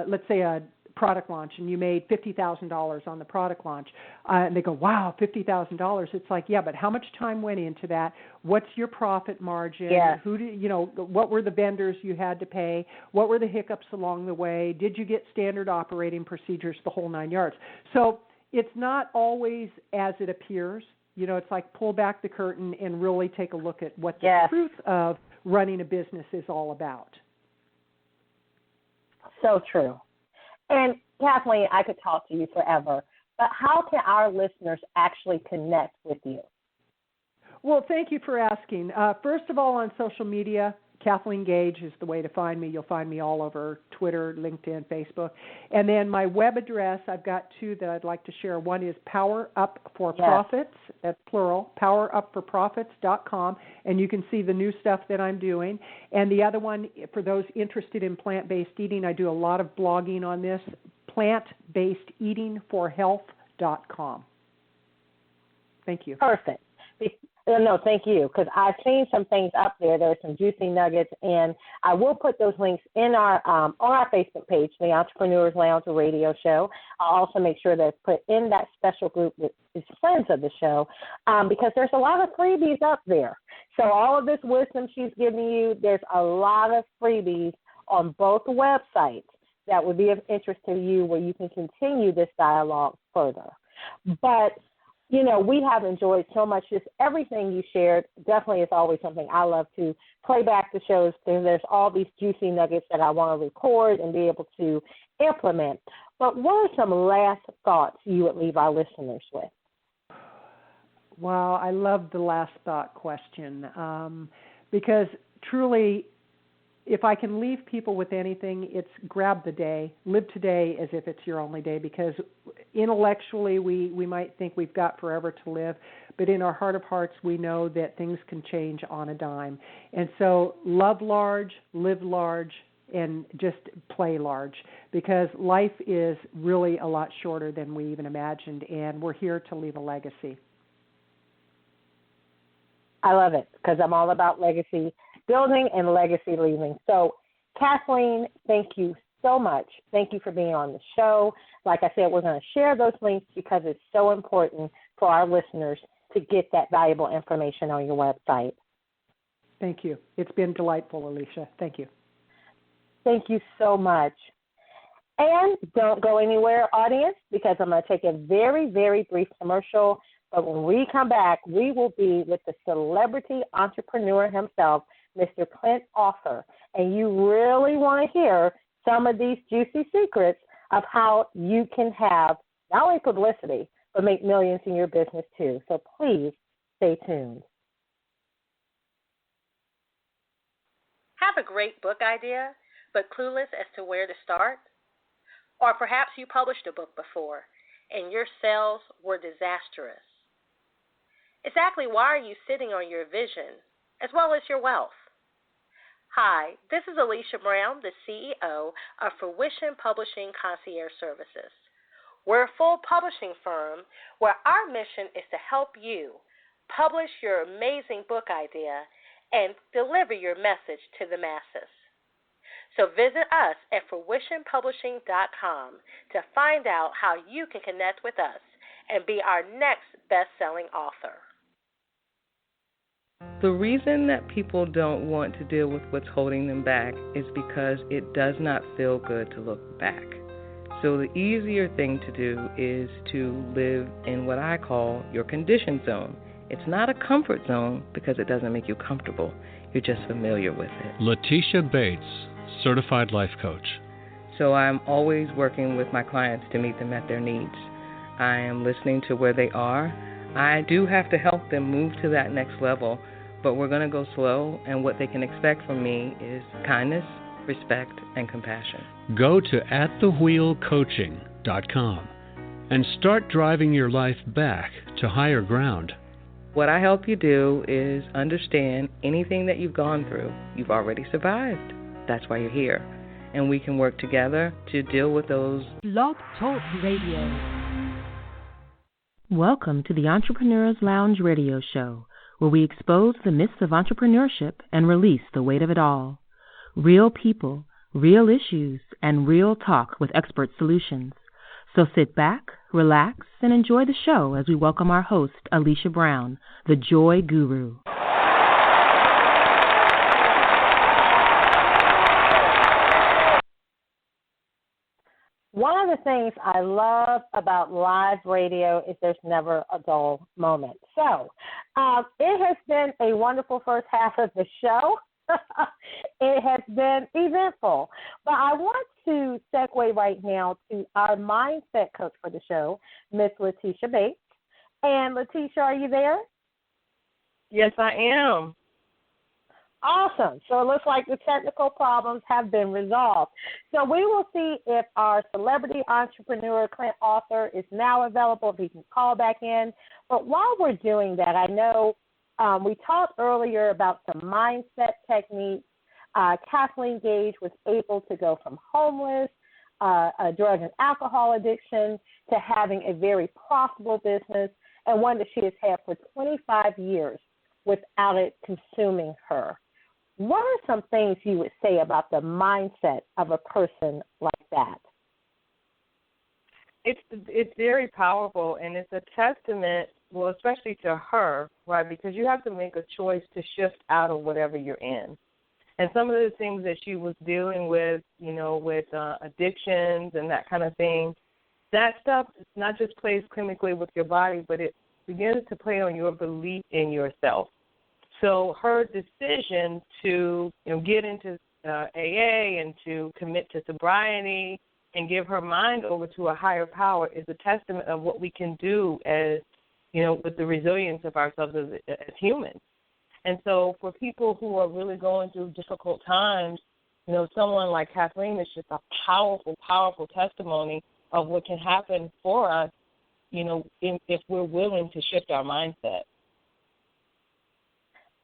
let's say a product launch and you made $50,000 on the product launch, and they go, wow, $50,000. It's like, yeah, but how much time went into that? What's your profit margin? Yeah. What were the vendors you had to pay? What were the hiccups along the way? Did you get standard operating procedures, the whole 9 yards? So it's not always as it appears. It's like pull back the curtain and really take a look at what the truth of running a business is all about. So true. And Kathleen, I could talk to you forever, but how can our listeners actually connect with you? Well, thank you for asking. First of all, on social media, Kathleen Gage is the way to find me. You'll find me all over Twitter, LinkedIn, Facebook. And then my web address, I've got two that I'd like to share. One is Power Up for Profits, that's plural, powerupforprofits.com, and you can see the new stuff that I'm doing. And the other one, for those interested in plant-based eating, I do a lot of blogging on this, plantbasedeatingforhealth.com. Thank you. Perfect. No, thank you, because I've seen some things up there. There are some juicy nuggets, and I will put those links in our on our Facebook page, the Entrepreneurs Lounge Radio Show. I'll also make sure that it's put in that special group that is friends of the show, because there's a lot of freebies up there. So all of this wisdom she's giving you, there's a lot of freebies on both websites that would be of interest to you, where you can continue this dialogue further. But we have enjoyed so much. Just everything you shared definitely is always something I love to play back the shows. There's all these juicy nuggets that I want to record and be able to implement. But what are some last thoughts you would leave our listeners with? Wow, I love the last thought question, because truly, if I can leave people with anything, it's grab the day, live today as if it's your only day, because intellectually we might think we've got forever to live, but in our heart of hearts we know that things can change on a dime. And so love large, live large, and just play large, because life is really a lot shorter than we even imagined, and we're here to leave a legacy. I love it, because I'm all about legacy building and legacy leaving. So, Kathleen, thank you so much. Thank you for being on the show. Like I said, we're going to share those links because it's so important for our listeners to get that valuable information on your website. Thank you. It's been delightful, Alicia. Thank you. Thank you so much. And don't go anywhere, audience, because I'm going to take a very, very brief commercial. But when we come back, we will be with the celebrity entrepreneur himself, Mr. Clint Arthur. And you really want to hear some of these juicy secrets of how you can have not only publicity, but make millions in your business too. So please stay tuned. Have a great book idea, but clueless as to where to start? Or perhaps you published a book before and your sales were disastrous. Exactly why are you sitting on your vision as well as your wealth? Hi, this is Alicia Brown, the CEO of Fruition Publishing Concierge Services. We're a full publishing firm where our mission is to help you publish your amazing book idea and deliver your message to the masses. So visit us at fruitionpublishing.com to find out how you can connect with us and be our next best-selling author. The reason that people don't want to deal with what's holding them back is because it does not feel good to look back. So the easier thing to do is to live in what I call your condition zone. It's not a comfort zone because it doesn't make you comfortable. You're just familiar with it. Letitia Bates, Certified Life Coach. So I'm always working with my clients to meet them at their needs. I am listening to where they are. I do have to help them move to that next level, but we're going to go slow, and what they can expect from me is kindness, respect, and compassion. Go to atthewheelcoaching.com and start driving your life back to higher ground. What I help you do is understand anything that you've gone through, you've already survived. That's why you're here. And we can work together to deal with those. Blog Talk Radio. Welcome to the Entrepreneurs Lounge Radio Show, where we expose the myths of entrepreneurship and release the weight of it all. Real people, real issues, and real talk with expert solutions. So sit back, relax, and enjoy the show as we welcome our host, Alicia Brown, the Joy Guru. One of the things I love about live radio is there's never a dull moment. So it has been a wonderful first half of the show. It has been eventful. But I want to segue right now to our mindset coach for the show, Miss Letitia Bates. And Letitia, are you there? Yes, I am. Awesome. So it looks like the technical problems have been resolved. So we will see if our celebrity entrepreneur, Clint Arthur, is now available, if he can call back in. But while we're doing that, I know we talked earlier about some mindset techniques. Kathleen Gage was able to go from homeless, a drug and alcohol addiction, to having a very profitable business. and one that she has had for 25 years without it consuming her. What are some things you would say about the mindset of a person like that? It's very powerful, and it's a testament, well, especially to her, right, because you have to make a choice to shift out of whatever you're in. And some of the things that she was dealing with, with addictions and that kind of thing, that stuff not just plays clinically with your body, but it begins to play on your belief in yourself. So her decision to get into AA and to commit to sobriety and give her mind over to a higher power is a testament of what we can do as, with the resilience of ourselves as humans. And so for people who are really going through difficult times, someone like Kathleen is just a powerful, powerful testimony of what can happen for us, if we're willing to shift our mindset.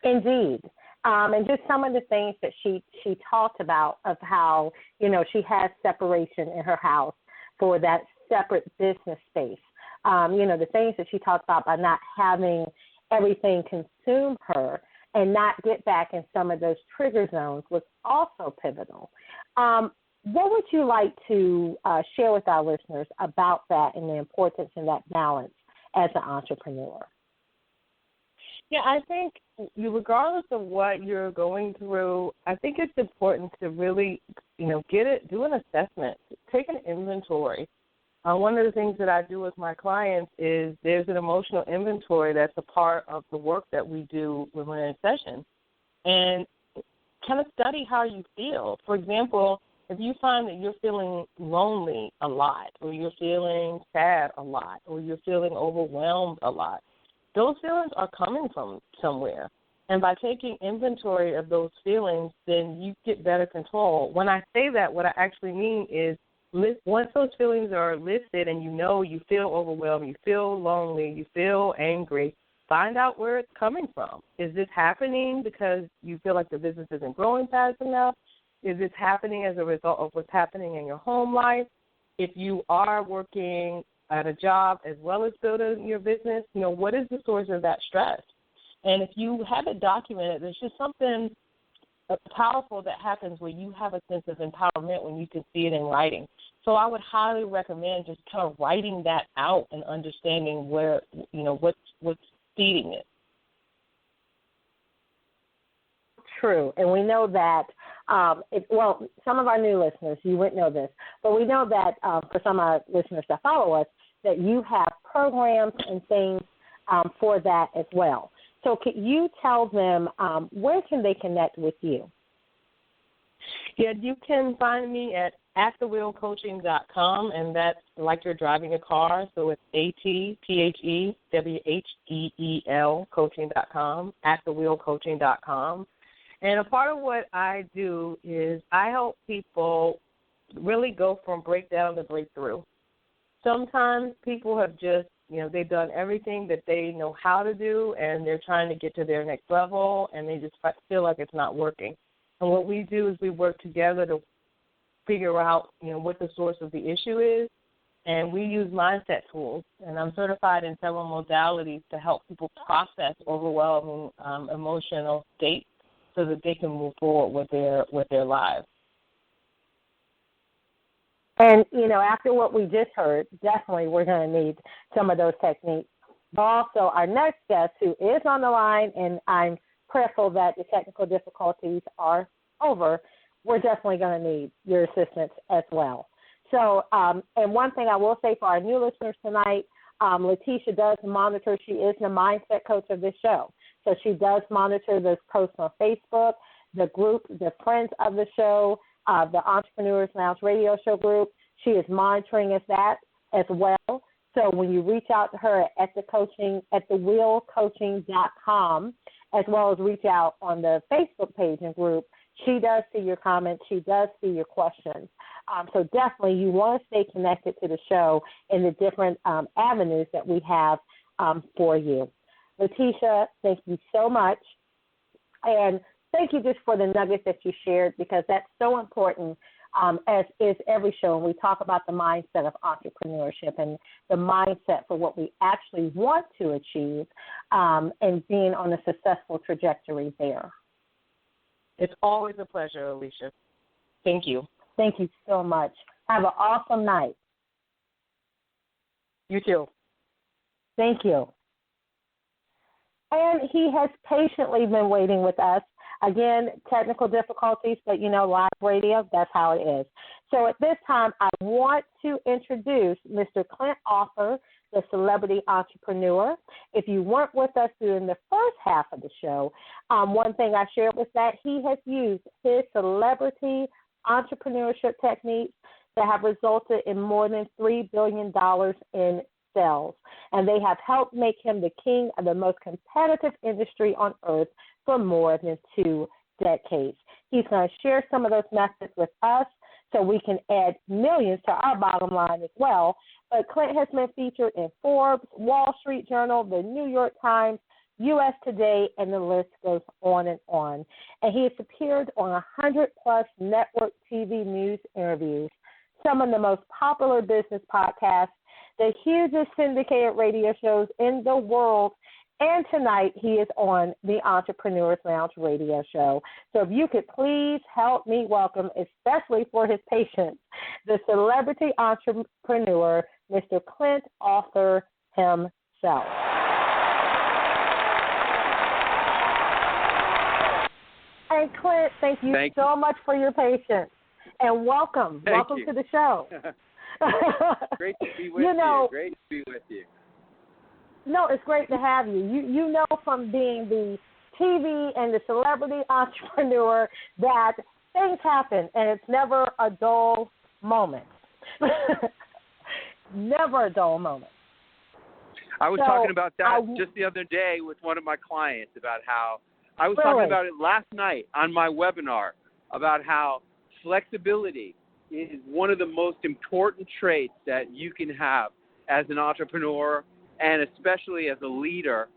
Indeed. And just some of the things that she talked about of how, she has separation in her house for that separate business space. The things that she talked about by not having everything consume her and not get back in some of those trigger zones was also pivotal. What would you like to share with our listeners about that and the importance and that balance as an entrepreneur? Yeah, I think regardless of what you're going through, I think it's important to really, do an assessment, take an inventory. One of the things that I do with my clients is there's an emotional inventory that's a part of the work that we do when we're in session, and kind of study how you feel. For example, if you find that you're feeling lonely a lot, or you're feeling sad a lot, or you're feeling overwhelmed a lot, those feelings are coming from somewhere. And by taking inventory of those feelings, then you get better control. When I say that, what I actually mean is once those feelings are listed and you feel overwhelmed, you feel lonely, you feel angry, find out where it's coming from. Is this happening because you feel like the business isn't growing fast enough? Is this happening as a result of what's happening in your home life? If you are working at a job as well as building your business, what is the source of that stress? And if you have it documented, there's just something powerful that happens where you have a sense of empowerment when you can see it in writing. So I would highly recommend just kind of writing that out and understanding where, what's feeding it. True. And we know that, some of our new listeners, you wouldn't know this, but we know that for some of our listeners that follow us, that you have programs and things for that as well. So could you tell them where can they connect with you? Yeah, you can find me at thewheelcoaching.com, and that's like you're driving a car, so it's ATPHEWHEEL coaching.com, thewheelcoaching.com. And a part of what I do is I help people really go from breakdown to breakthrough. Sometimes people have just, they've done everything that they know how to do, and they're trying to get to their next level, and they just feel like it's not working. And what we do is we work together to figure out, what the source of the issue is, and we use mindset tools. And I'm certified in several modalities to help people process overwhelming emotional states so that they can move forward with their lives. And, after what we just heard, definitely we're going to need some of those techniques. But also our next guest, who is on the line, and I'm prayerful that the technical difficulties are over, we're definitely going to need your assistance as well. So, and one thing I will say for our new listeners tonight, Letitia does monitor. She is the mindset coach of this show. So she does monitor those posts on Facebook, the group, the friends of the show, the Entrepreneurs Lounge radio show group. She is monitoring that as well. So when you reach out to her at thewheelcoaching.com, as well as reach out on the Facebook page and group, she does see your comments. She does see your questions. So definitely you want to stay connected to the show in the different avenues that we have for you. Letitia, thank you so much. And thank you just for the nuggets that you shared, because that's so important as is every show. And we talk about the mindset of entrepreneurship and the mindset for what we actually want to achieve and being on a successful trajectory there. It's always a pleasure, Alicia. Thank you. Thank you so much. Have an awesome night. You too. Thank you. And he has patiently been waiting with us. Again, technical difficulties, but live radio, that's how it is. So at this time, I want to introduce Mr. Clint Arthur, the celebrity entrepreneur. If you weren't with us during the first half of the show, one thing I shared was that he has used his celebrity entrepreneurship techniques that have resulted in more than $3 billion in sales. And they have helped make him the king of the most competitive industry on earth for more than 2 decades. He's going to share some of those methods with us so we can add millions to our bottom line as well. But Clint has been featured in Forbes, Wall Street Journal, the New York Times, U.S. Today, and the list goes on and on. And he has appeared on 100-plus network TV news interviews, some of the most popular business podcasts, the hugest syndicated radio shows in the world, and tonight he is on the Entrepreneurs Lounge radio show. So if you could please help me welcome, especially for his patience, the celebrity entrepreneur, Mr. Clint Arthur himself. And Clint, thank you so much for your patience. And welcome. Welcome to the show. Great to be with you. Great to be with you. No, it's great to have you. You know from being the TV and the celebrity entrepreneur that things happen, and it's never a dull moment. Never a dull moment. I was talking about that just the other day with one of my clients about how I was talking about it last night on my webinar about how flexibility is one of the most important traits that you can have as an entrepreneur and especially as a leader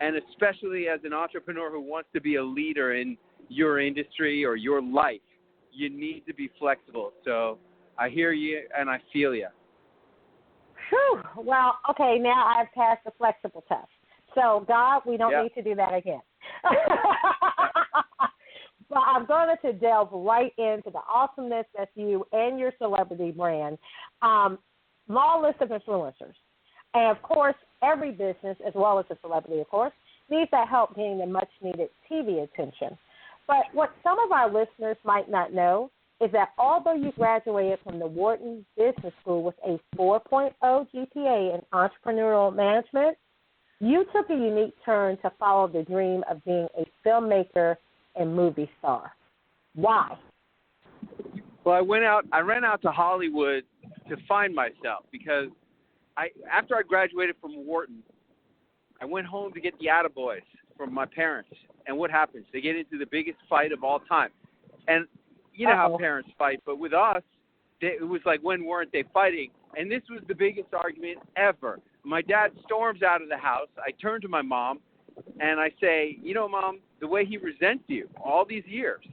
and especially as an entrepreneur who wants to be a leader in your industry or your life. You need to be flexible. So I hear you and I feel you. Whew. Well, okay, now I've passed the flexible test. So, God, we don't need to do that again. But I'm going to delve right into the awesomeness that's you and your celebrity brand. Long list of influencers. And, of course, every business, as well as a celebrity, of course, needs that help getting the much-needed TV attention. But what some of our listeners might not know is that although you graduated from the Wharton Business School with a 4.0 GPA in entrepreneurial management, you took a unique turn to follow the dream of being a filmmaker and movie star. Why? Well, I ran out to Hollywood to find myself because after I graduated from Wharton, I went home to get the attaboys from my parents. And what happens? They get into the biggest fight of all time. And you know how parents fight, but with us, it was like, when weren't they fighting? And this was the biggest argument ever. My dad storms out of the house. I turn to my mom, and I say, you know, Mom, the way he resents you all these years,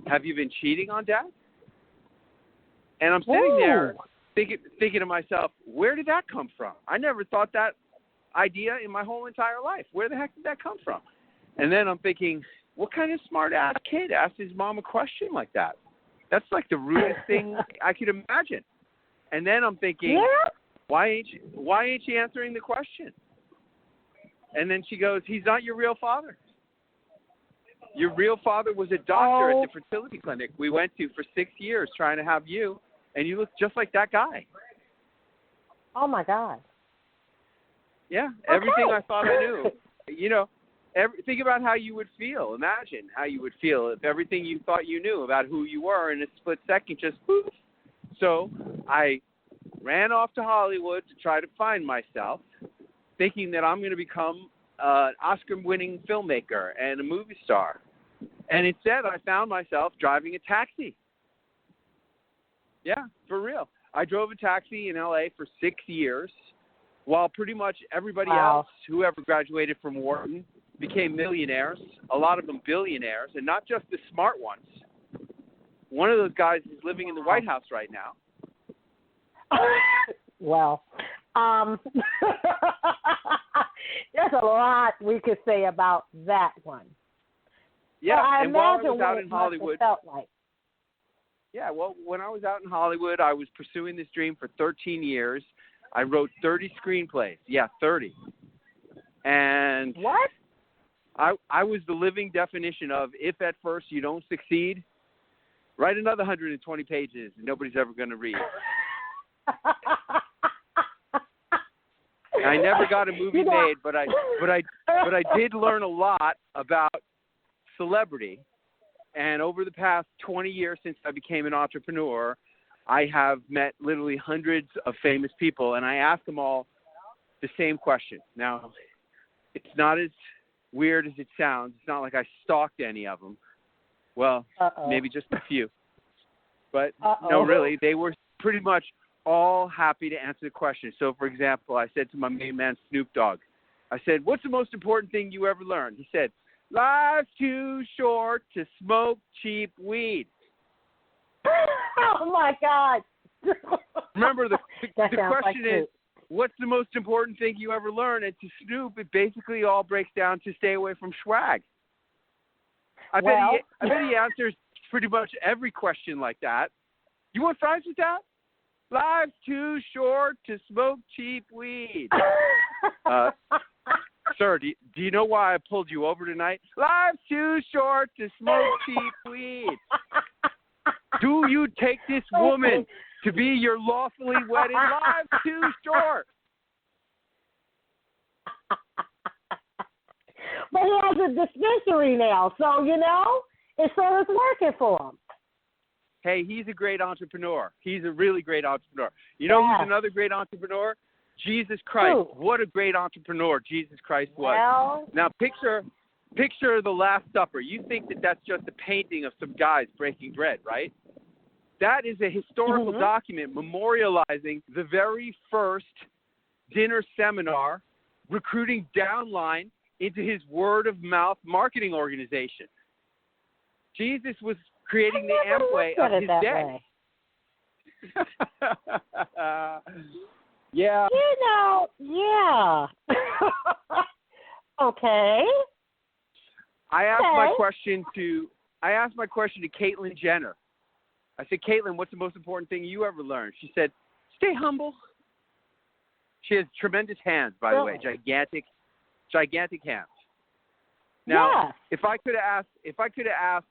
have you been cheating on Dad? And I'm sitting there thinking to myself, where did that come from? I never thought that idea in my whole entire life. Where the heck did that come from? And then I'm thinking, what kind of smart-ass kid asked his mom a question like that? That's like the rudest thing I could imagine. And then I'm thinking, why ain't she answering the question? And then she goes, he's not your real father. Your real father was a doctor at the fertility clinic we went to for 6 years trying to have you, and you look just like that guy. Oh, my God. Yeah, everything I thought I knew. You know, think about how you would feel. Imagine how you would feel if everything you thought you knew about who you were in a split second just poof. So I ran off to Hollywood to try to find myself, thinking that I'm going to become an Oscar-winning filmmaker and a movie star. And instead, I found myself driving a taxi. Yeah, for real. I drove a taxi in L.A. for 6 years, while pretty much everybody else, whoever graduated from Wharton, became millionaires, a lot of them billionaires, and not just the smart ones. one of those guys is living in the White House right now. Well, there's a lot we could say about that one. Yeah, well, and while I was what out it in must have Hollywood, felt like. yeah, well, when I was out in Hollywood, I was pursuing this dream for 13 years. I wrote 30 screenplays. Yeah, 30. And What? I was the living definition of, if at first you don't succeed, write another 120 pages and nobody's ever going to read. I never got a movie made, but I did learn a lot about celebrity. And over the past 20 years since I became an entrepreneur, I have met literally hundreds of famous people, and I ask them all the same question. Now, it's not as weird as it sounds. It's not like I stalked any of them. Well, maybe just a few. But no, really, they were pretty much all happy to answer the question. So, for example, I said to my main man, Snoop Dogg, I said, what's the most important thing you ever learned? He said, life's too short to smoke cheap weed. Oh, my God. Remember, the question like is, what's the most important thing you ever learned? And to Snoop, it basically all breaks down to stay away from swag. I bet he answers pretty much every question like that. You want fries with that? Life's too short to smoke cheap weed. Sir, do you know why I pulled you over tonight? Life's too short to smoke cheap weed. Do you take this woman to be your lawfully wedded? Life's too short. But he has a dispensary now, so, it's sort of working for him. Hey, he's a great entrepreneur. He's a really great entrepreneur. You know who's another great entrepreneur? Jesus Christ. Who? What a great entrepreneur Jesus Christ was. Well, now, picture the Last Supper. You think that that's just a painting of some guys breaking bread, right? That is a historical document memorializing the very first dinner seminar recruiting downline into his word-of-mouth marketing organization. Jesus was creating the Amway of his day. Yeah. Yeah. Okay. I asked my question to Caitlyn Jenner. I said, Caitlyn, what's the most important thing you ever learned? She said, stay humble. She has tremendous hands, by the way, gigantic hands. Now, if I could have asked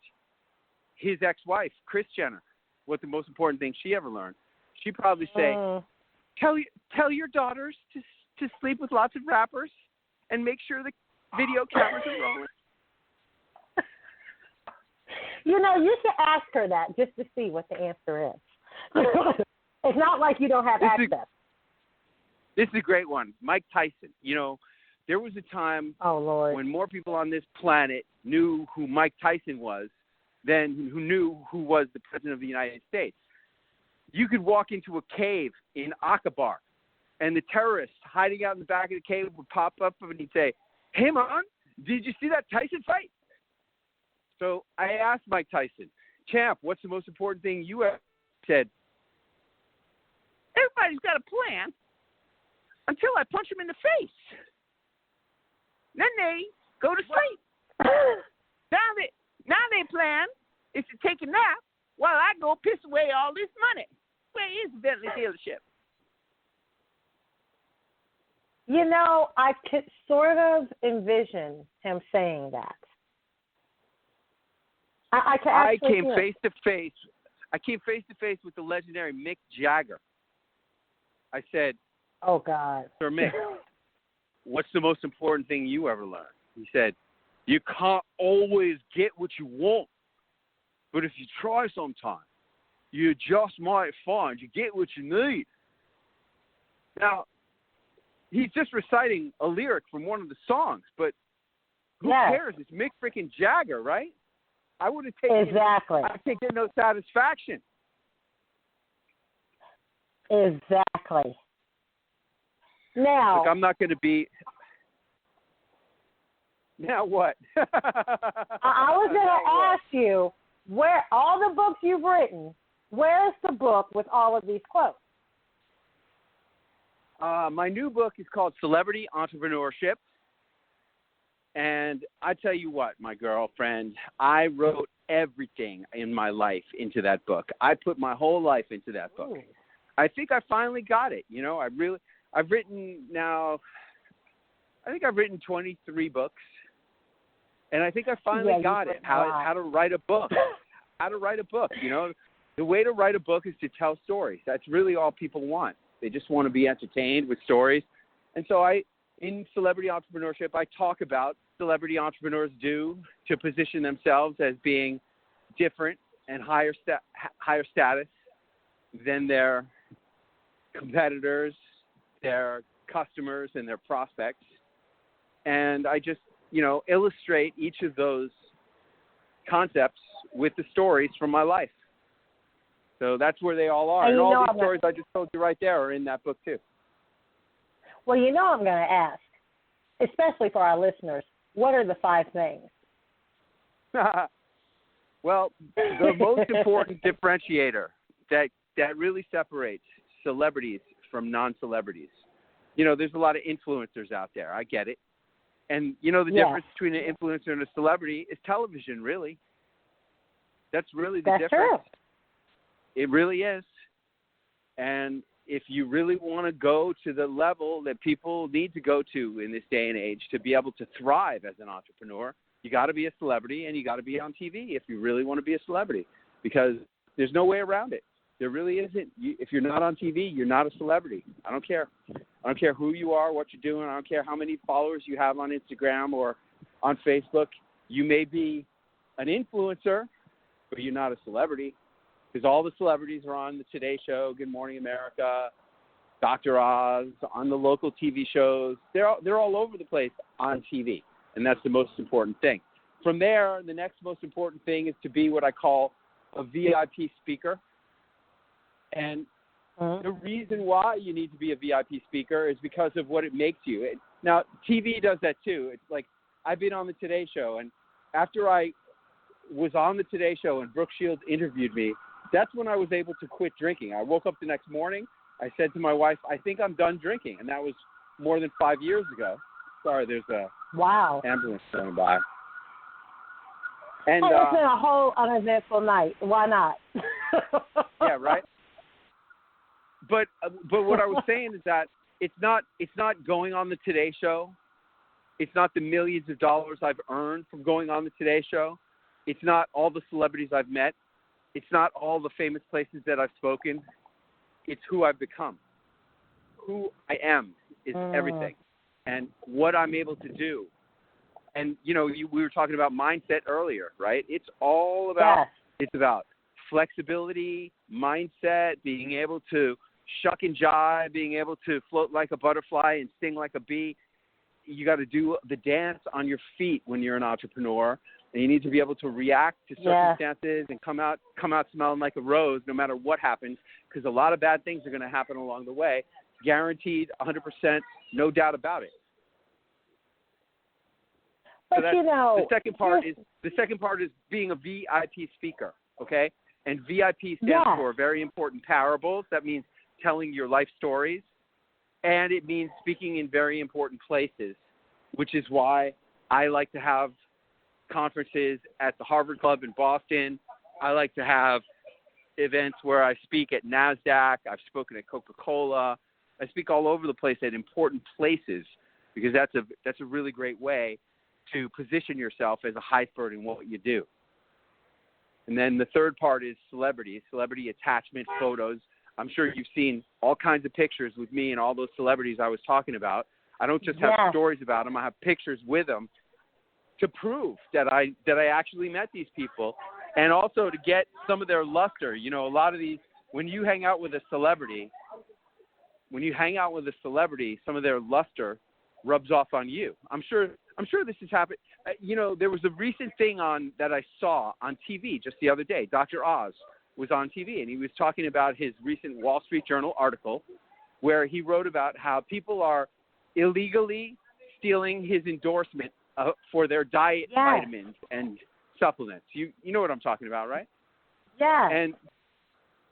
his ex-wife, Kris Jenner, what the most important thing she ever learned, she'd probably say, tell your daughters to sleep with lots of rappers and make sure the video cameras are rolling. You should ask her that just to see what the answer is. It's not like you don't have access. This is a great one. Mike Tyson. There was a time when more people on this planet knew who Mike Tyson was than who knew who was the President of the United States. You could walk into a cave in Aqaba, and the terrorist hiding out in the back of the cave would pop up and he'd say, hey, man, did you see that Tyson fight? So I asked Mike Tyson, champ, what's the most important thing you ever said? Everybody's got a plan until I punch him in the face. Then they go to sleep. Now they plan is to take a nap while I go piss away all this money. Where is the Bentley dealership? I could sort of envision him saying that. I came face to face. I came face to face with the legendary Mick Jagger. I said, "Oh God, Sir Mick, what's the most important thing you ever learned?" He said, "You can't always get what you want, but if you try sometime, you just might find you get what you need." Now, he's just reciting a lyric from one of the songs, but who cares? It's Mick freaking Jagger, right? I would have taken exactly. I take no satisfaction. Exactly. Now, look, I'm not going to be. Now what? I was going to ask you, where all the books you've written, where's the book with all of these quotes? My new book is called Celebrity Entrepreneurship. And I tell you what, my girlfriend, I wrote everything in my life into that book. I put my whole life into that book. Ooh. I think I finally got it. You know, I've written 23 books. And I think I finally got it, how to write a book. How to write a book, you know. The way to write a book is to tell stories. That's really all people want. They just want to be entertained with stories. And so in Celebrity Entrepreneurship, I talk about celebrity entrepreneurs do to position themselves as being different and higher status than their competitors, their customers, and their prospects. And I just, you know, illustrate each of those concepts with the stories from my life. So that's where they all are. And all these stories I just told you right there are in that book too. Well, you know I'm going to ask, especially for our listeners, what are the 5 things? Well, the most important differentiator that really separates celebrities from non-celebrities. You know, there's a lot of influencers out there. I get it. And, you know, the difference between an influencer and a celebrity is television, really. That's really the difference. True. It really is. And if you really want to go to the level that people need to go to in this day and age to be able to thrive as an entrepreneur, you got to be a celebrity and you got to be on TV if you really want to be a celebrity, because there's no way around it. There really isn't. If you're not on TV, you're not a celebrity. I don't care. I don't care who you are, what you're doing. I don't care how many followers you have on Instagram or on Facebook. You may be an influencer, but you're not a celebrity, because all the celebrities are on the Today Show, Good Morning America, Dr. Oz, on the local TV shows. They're all over the place on TV, and that's the most important thing. From there, the next most important thing is to be what I call a VIP speaker. And the reason why you need to be a VIP speaker is because of what it makes you. Now, TV does that too. It's like I've been on the Today Show, and after I was on the Today Show and Brooke Shields interviewed me, that's when I was able to quit drinking. I woke up the next morning. I said to my wife, I think I'm done drinking. And that was more than 5 years ago. Sorry, there's a ambulance going by. And it's been a whole uneventful night. Why not? Yeah, right? But what I was saying is that it's not going on the Today Show. It's not the millions of dollars I've earned from going on the Today Show. It's not all the celebrities I've met. It's not all the famous places that I've spoken. It's who I've become. Who I am is everything, and what I'm able to do. And, you know, we were talking about mindset earlier, right? It's all about, It's about flexibility, mindset, being able to shuck and jive, being able to float like a butterfly and sting like a bee. You got to do the dance on your feet when you're an entrepreneur, and you need to be able to react to circumstances and come out smelling like a rose no matter what happens, because a lot of bad things are going to happen along the way. Guaranteed, 100%, no doubt about it. But so the second part is being a VIP speaker, okay? And VIP stands for very important parables. That means telling your life stories, and it means speaking in very important places, which is why I like to have conferences at the Harvard Club in Boston. I like to have events where I speak at NASDAQ. I've spoken at Coca-Cola. I speak all over the place at important places, because that's a really great way to position yourself as a Heifert in what you do. And then the third part is celebrity attachment photos. I'm sure you've seen all kinds of pictures with me and all those celebrities I was talking about. I don't just have stories about them. I have pictures with them to prove that I actually met these people, and also to get some of their luster. You know, a lot of these, when you hang out with a celebrity, some of their luster rubs off on you. I'm sure this has happened. You know, there was a recent thing that I saw on TV just the other day. Dr. Oz was on TV, and he was talking about his recent Wall Street Journal article where he wrote about how people are illegally stealing his endorsement for their diet vitamins and supplements. You know what I'm talking about, right? Yeah.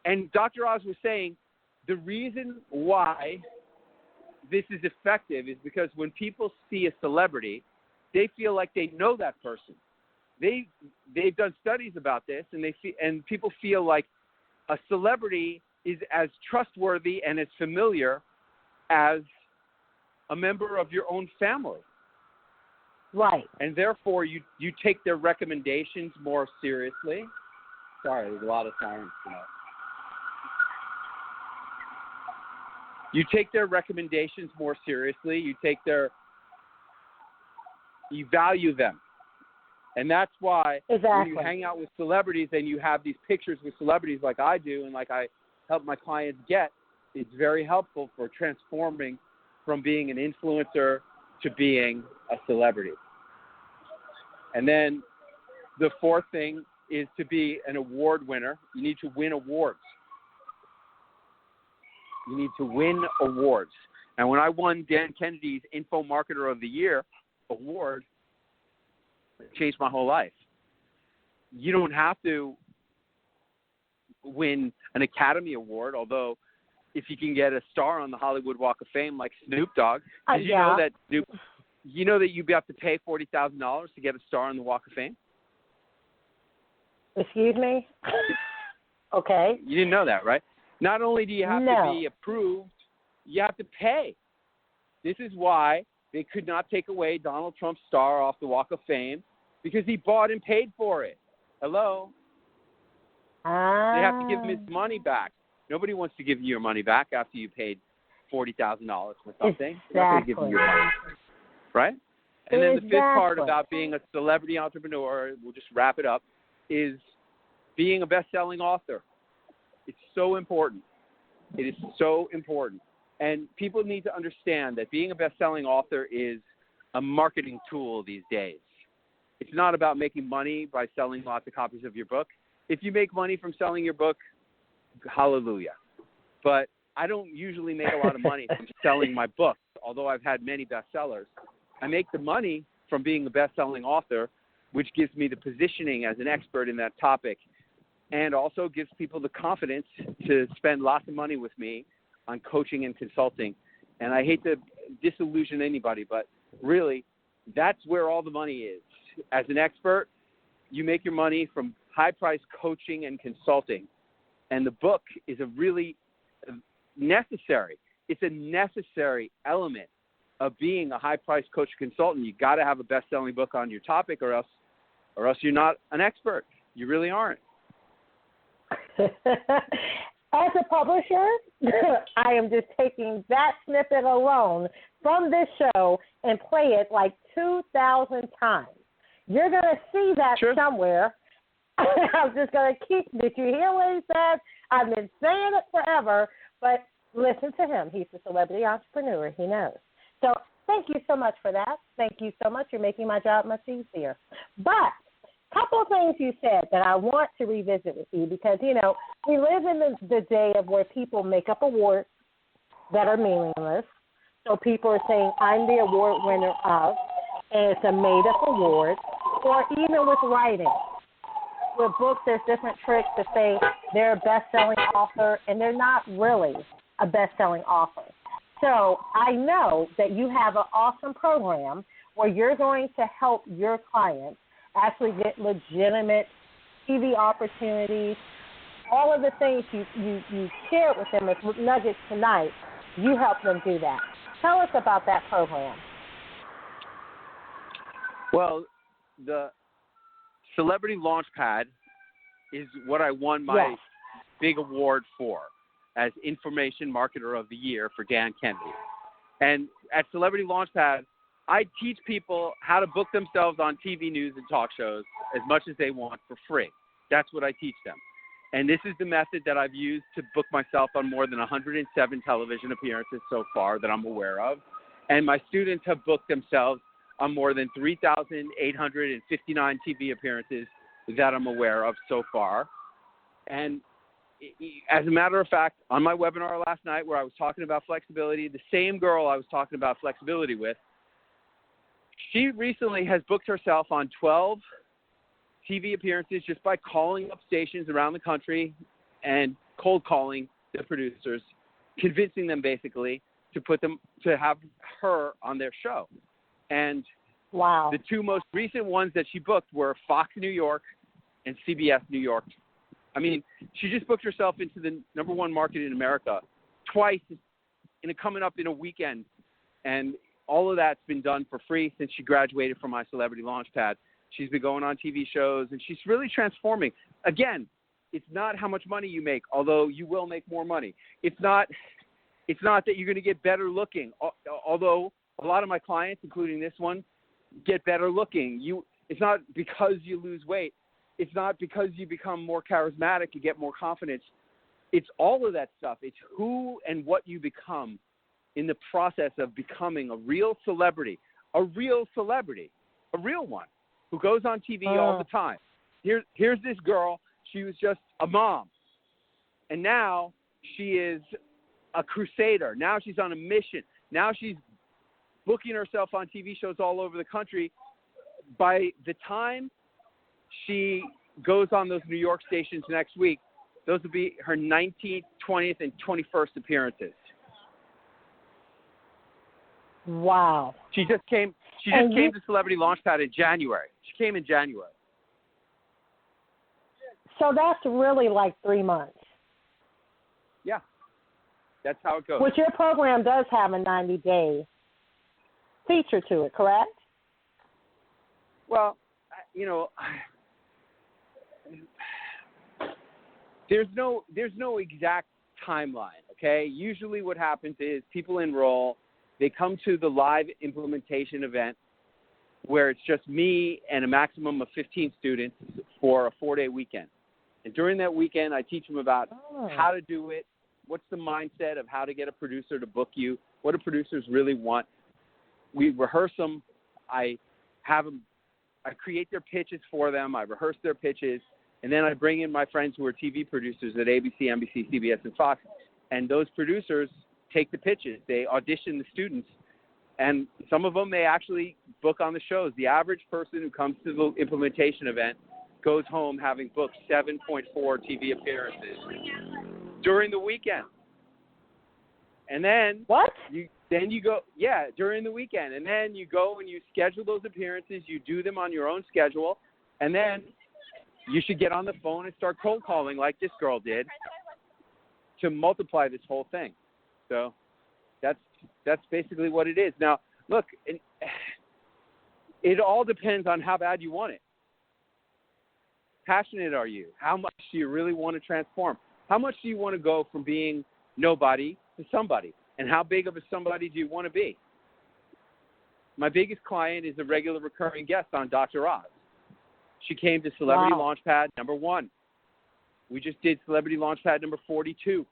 And Dr. Oz was saying the reason why this is effective is because when people see a celebrity, they feel like they know that person. They've done studies about this, and people feel like a celebrity is as trustworthy and as familiar as a member of your own family. Right. And therefore, you take their recommendations more seriously. Sorry, there's a lot of sirens tonight. You take their recommendations more seriously. You value them. And that's why when you hang out with celebrities and you have these pictures with celebrities like I do and like I help my clients get, it's very helpful for transforming from being an influencer to being a celebrity. And then the fourth thing is to be an award winner. You need to win awards. You need to win awards. And when I won Dan Kennedy's Info Marketer of the Year award, it changed my whole life. You don't have to win an Academy Award, although if you can get a star on the Hollywood Walk of Fame like Snoop Dogg, did you know that Snoop, you know that you'd have to pay $40,000 to get a star on the Walk of Fame? Excuse me? Okay. You didn't know that, right? Not only do you have to be approved, you have to pay. This is why they could not take away Donald Trump's star off the Walk of Fame, because he bought and paid for it. Hello? They have to give him his money back. Nobody wants to give you your money back after you paid $40,000 for something. They're not going to give you your money. Right? And then the fifth part about being a celebrity entrepreneur, we'll just wrap it up, is being a best-selling author. It's so important. It is so important. And people need to understand that being a best-selling author is a marketing tool these days. It's not about making money by selling lots of copies of your book. If you make money from selling your book, hallelujah. But I don't usually make a lot of money from selling my book, although I've had many bestsellers. I make the money from being a best-selling author, which gives me the positioning as an expert in that topic, and also gives people the confidence to spend lots of money with me on coaching and consulting. And I hate to disillusion anybody, but really, that's where all the money is. As an expert, you make your money from high-priced coaching and consulting. And the book is a really necessary. It's a necessary element of being a high-priced coach consultant. You got to have a best-selling book on your topic, or else you're not an expert. You really aren't. As a publisher, I am just taking that snippet alone from this show and play it like 2,000 times. You're going to see that somewhere. I'm just going to keep, did you hear what he said? I've been saying it forever, but listen to him. He's a celebrity entrepreneur. He knows. So thank you so much for that. Thank you so much. You're making my job much easier. But a couple of things you said that I want to revisit with you because, you know, we live in the day of where people make up awards that are meaningless. So people are saying, I'm the award winner of, and it's a made-up award. Or even with writing. With books, there's different tricks to say they're a best-selling author, and they're not really a best-selling author. So I know that you have an awesome program where you're going to help your clients actually get legitimate TV opportunities. All of the things you shared with them as nuggets tonight, you help them do that. Tell us about that program. Well, the Celebrity Launchpad is what I won my big award for as Information Marketer of the Year for Dan Kennedy. And at Celebrity Launchpad, I teach people how to book themselves on TV news and talk shows as much as they want for free. That's what I teach them. And this is the method that I've used to book myself on more than 107 television appearances so far that I'm aware of. And my students have booked themselves on more than 3,859 TV appearances that I'm aware of so far. And as a matter of fact, on my webinar last night where I was talking about flexibility, the same girl I was talking about flexibility with, she recently has booked herself on 12 TV appearances just by calling up stations around the country and cold calling the producers, convincing them basically to have her on their show. And wow, the two most recent ones that she booked were Fox New York and CBS New York. I mean, she just booked herself into the number one market in America twice coming up in a weekend. And all of that's been done for free since she graduated from my Celebrity Launchpad. She's been going on TV shows, and she's really transforming. Again, it's not how much money you make, although you will make more money. It's not that you're going to get better looking, although a lot of my clients, including this one, get better looking. It's not because you lose weight. It's not because you become more charismatic, you get more confidence. It's all of that stuff. It's who and what you become in the process of becoming a real celebrity, a real one who goes on TV all the time. Here's this girl. She was just a mom, and now she is a crusader. Now she's on a mission. Now she's booking herself on TV shows all over the country. By the time she goes on those New York stations next week, those will be her 19th, 20th, and 21st appearances. Wow. She just came to Celebrity Launchpad in January. She came in January. So that's really like 3 months. Yeah. That's how it goes. Which your program does have a 90-day feature to it, correct? Well, there's no exact timeline, okay? Usually what happens is people enroll, they come to the live implementation event where it's just me and a maximum of 15 students for a 4-day weekend. And during that weekend, I teach them about how to do it, what's the mindset of how to get a producer to book you, what do producers really want. We rehearse them. I create their pitches for them. I rehearse their pitches. And then I bring in my friends who are TV producers at ABC, NBC, CBS, and Fox. And those producers take the pitches. They audition the students. And some of them they actually book on the shows. The average person who comes to the implementation event goes home having booked 7.4 TV appearances during the weekend. And then you go during the weekend. And then you go and you schedule those appearances. You do them on your own schedule. And then you should get on the phone and start cold calling like this girl did to multiply this whole thing. So that's basically what it is. Now, look, it all depends on how bad you want it. Passionate are you? How much do you really want to transform? How much do you want to go from being nobody to somebody? And how big of a somebody do you want to be? My biggest client is a regular recurring guest on Dr. Oz. She came to Celebrity Launchpad number 1. We just did Celebrity Launchpad number 42.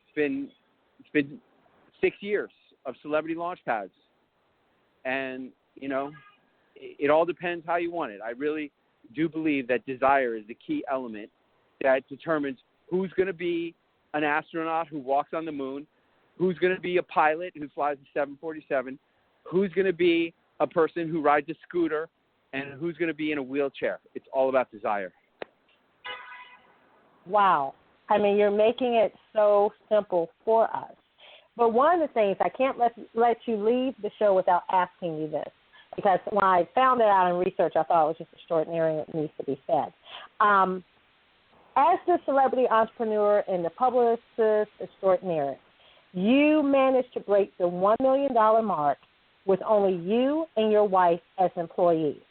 It's been 6 years of Celebrity Launchpads. And, it all depends how you want it. I really do believe that desire is the key element that determines who's going to be an astronaut who walks on the moon, who's going to be a pilot who flies a 747, who's going to be a person who rides a scooter, and who's going to be in a wheelchair. It's all about desire. Wow. I mean, you're making it so simple for us. But one of the things, I can't let you leave the show without asking you this, because when I found it out in research, I thought it was just extraordinary and it needs to be said. As the celebrity entrepreneur and the publicist extraordinary, you managed to break the $1 million with only you and your wife as employees.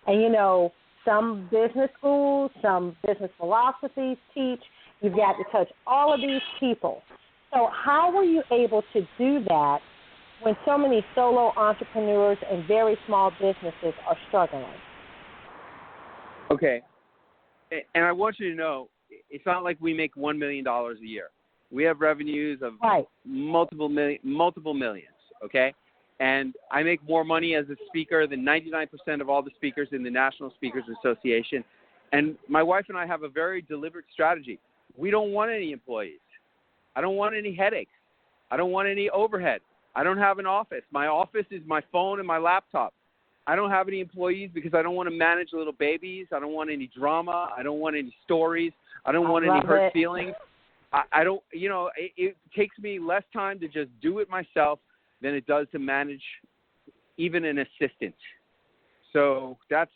And, some business schools, some business philosophies teach you've got to touch all of these people. So how were you able to do that when so many solo entrepreneurs and very small businesses are struggling? Okay. And I want you to know, it's not like we make $1 million a year. We have revenues of multiple millions, okay? And I make more money as a speaker than 99% of all the speakers in the National Speakers Association. And my wife and I have a very deliberate strategy. We don't want any employees. I don't want any headaches. I don't want any overhead. I don't have an office. My office is my phone and my laptop. I don't have any employees because I don't want to manage little babies. I don't want any drama. I don't want any stories. I don't want any hurt feelings. I don't, it takes me less time to just do it myself than it does to manage even an assistant. So that's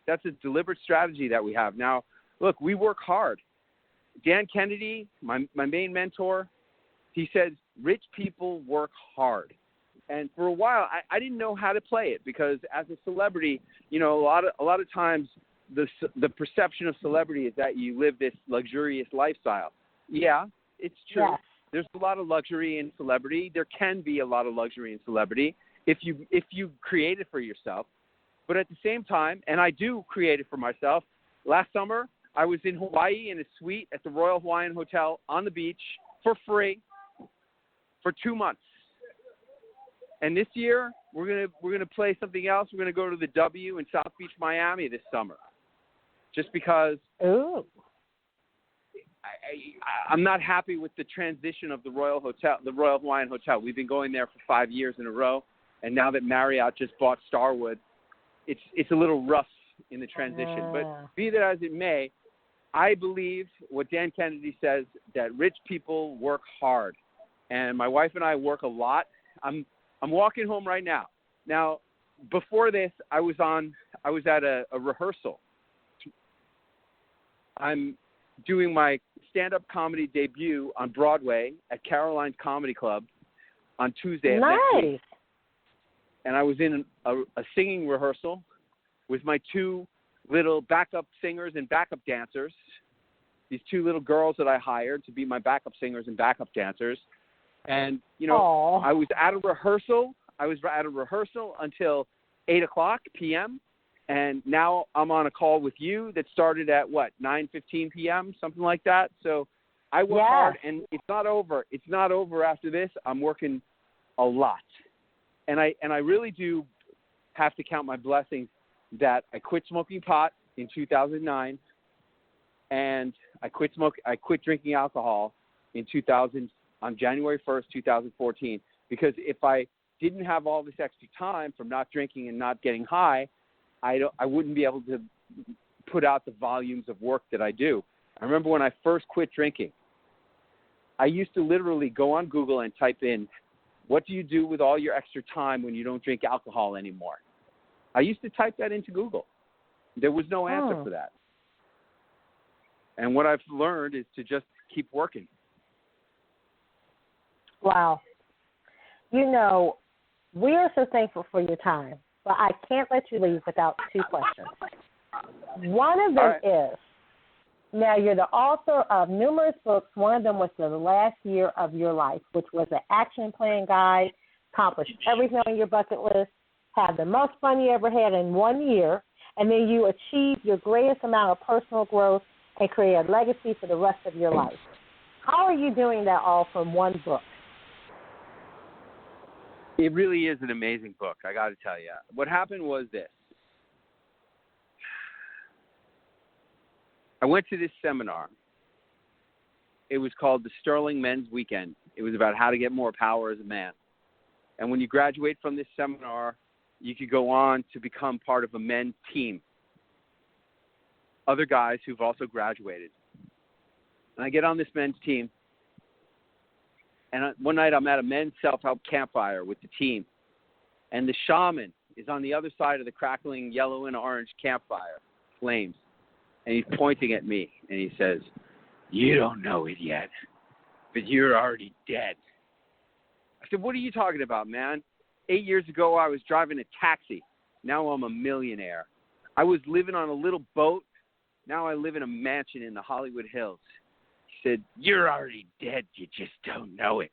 a deliberate strategy that we have. Now, look, we work hard. Dan Kennedy, my main mentor, he said, rich people work hard. And for a while, I didn't know how to play it because as a celebrity, a lot of times the perception of celebrity is that you live this luxurious lifestyle. Yeah, it's true. Yes. There's a lot of luxury in celebrity. There can be a lot of luxury in celebrity if you create it for yourself. But at the same time, and I do create it for myself, last summer I was in Hawaii in a suite at the Royal Hawaiian Hotel on the beach for free for 2 months. And this year we're gonna play something else. We're gonna go to the W in South Beach, Miami this summer, just because. Ooh. I'm not happy with the transition of the Royal Hawaiian Hotel. We've been going there for 5 years in a row, and now that Marriott just bought Starwood, it's a little rough in the transition. But be that as it may, I believe what Dan Kennedy says, that rich people work hard, and my wife and I work a lot. I'm walking home right now. Now, before this, I was at a rehearsal. I'm doing my stand-up comedy debut on Broadway at Caroline's Comedy Club on Tuesday of next week. And I was in a singing rehearsal with my two little backup singers and backup dancers, these two little girls that I hired to be my backup singers and backup dancers. And, I was at a rehearsal. Until 8 o'clock p.m., and now I'm on a call with you that started at, 9:15 p.m., something like that. So I work hard, and it's not over. It's not over after this. I'm working a lot. And I really do have to count my blessings that I quit smoking pot in 2009, and I quit drinking alcohol on January 1st, 2014, because if I didn't have all this extra time from not drinking and not getting high, I wouldn't be able to put out the volumes of work that I do. I remember when I first quit drinking, I used to literally go on Google and type in, what do you do with all your extra time when you don't drink alcohol anymore? I used to type that into Google. There was no answer for that. And what I've learned is to just keep working. Wow. We are so thankful for your time, but I can't let you leave without two questions. One of them is, now you're the author of numerous books. One of them was The Last Year of Your Life, which was an action plan guide, accomplish everything on your bucket list, have the most fun you ever had in 1 year, and then you achieve your greatest amount of personal growth and create a legacy for the rest of your life. How are you doing that all from one book? It really is an amazing book, I got to tell you. What happened was this. I went to this seminar. It was called the Sterling Men's Weekend. It was about how to get more power as a man. And when you graduate from this seminar, you could go on to become part of a men's team. Other guys who've also graduated. And I get on this men's team. And one night I'm at a men's self-help campfire with the team. And the shaman is on the other side of the crackling yellow and orange campfire flames. And he's pointing at me. And he says, you don't know it yet, but you're already dead. I said, what are you talking about, man? 8 years ago, I was driving a taxi. Now I'm a millionaire. I was living on a little boat. Now I live in a mansion in the Hollywood Hills. He said, you're already dead. You just don't know it.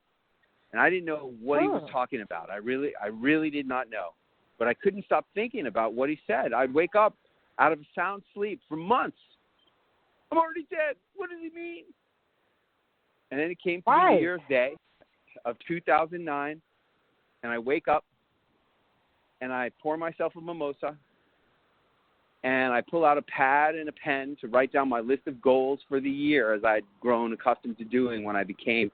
And I didn't know what he was talking about. I really did not know. But I couldn't stop thinking about what he said. I'd wake up out of a sound sleep for months. I'm already dead. What does he mean? And then it came to New Year's Day of 2009, and I wake up, and I pour myself a mimosa, and I pull out a pad and a pen to write down my list of goals for the year, as I'd grown accustomed to doing when I became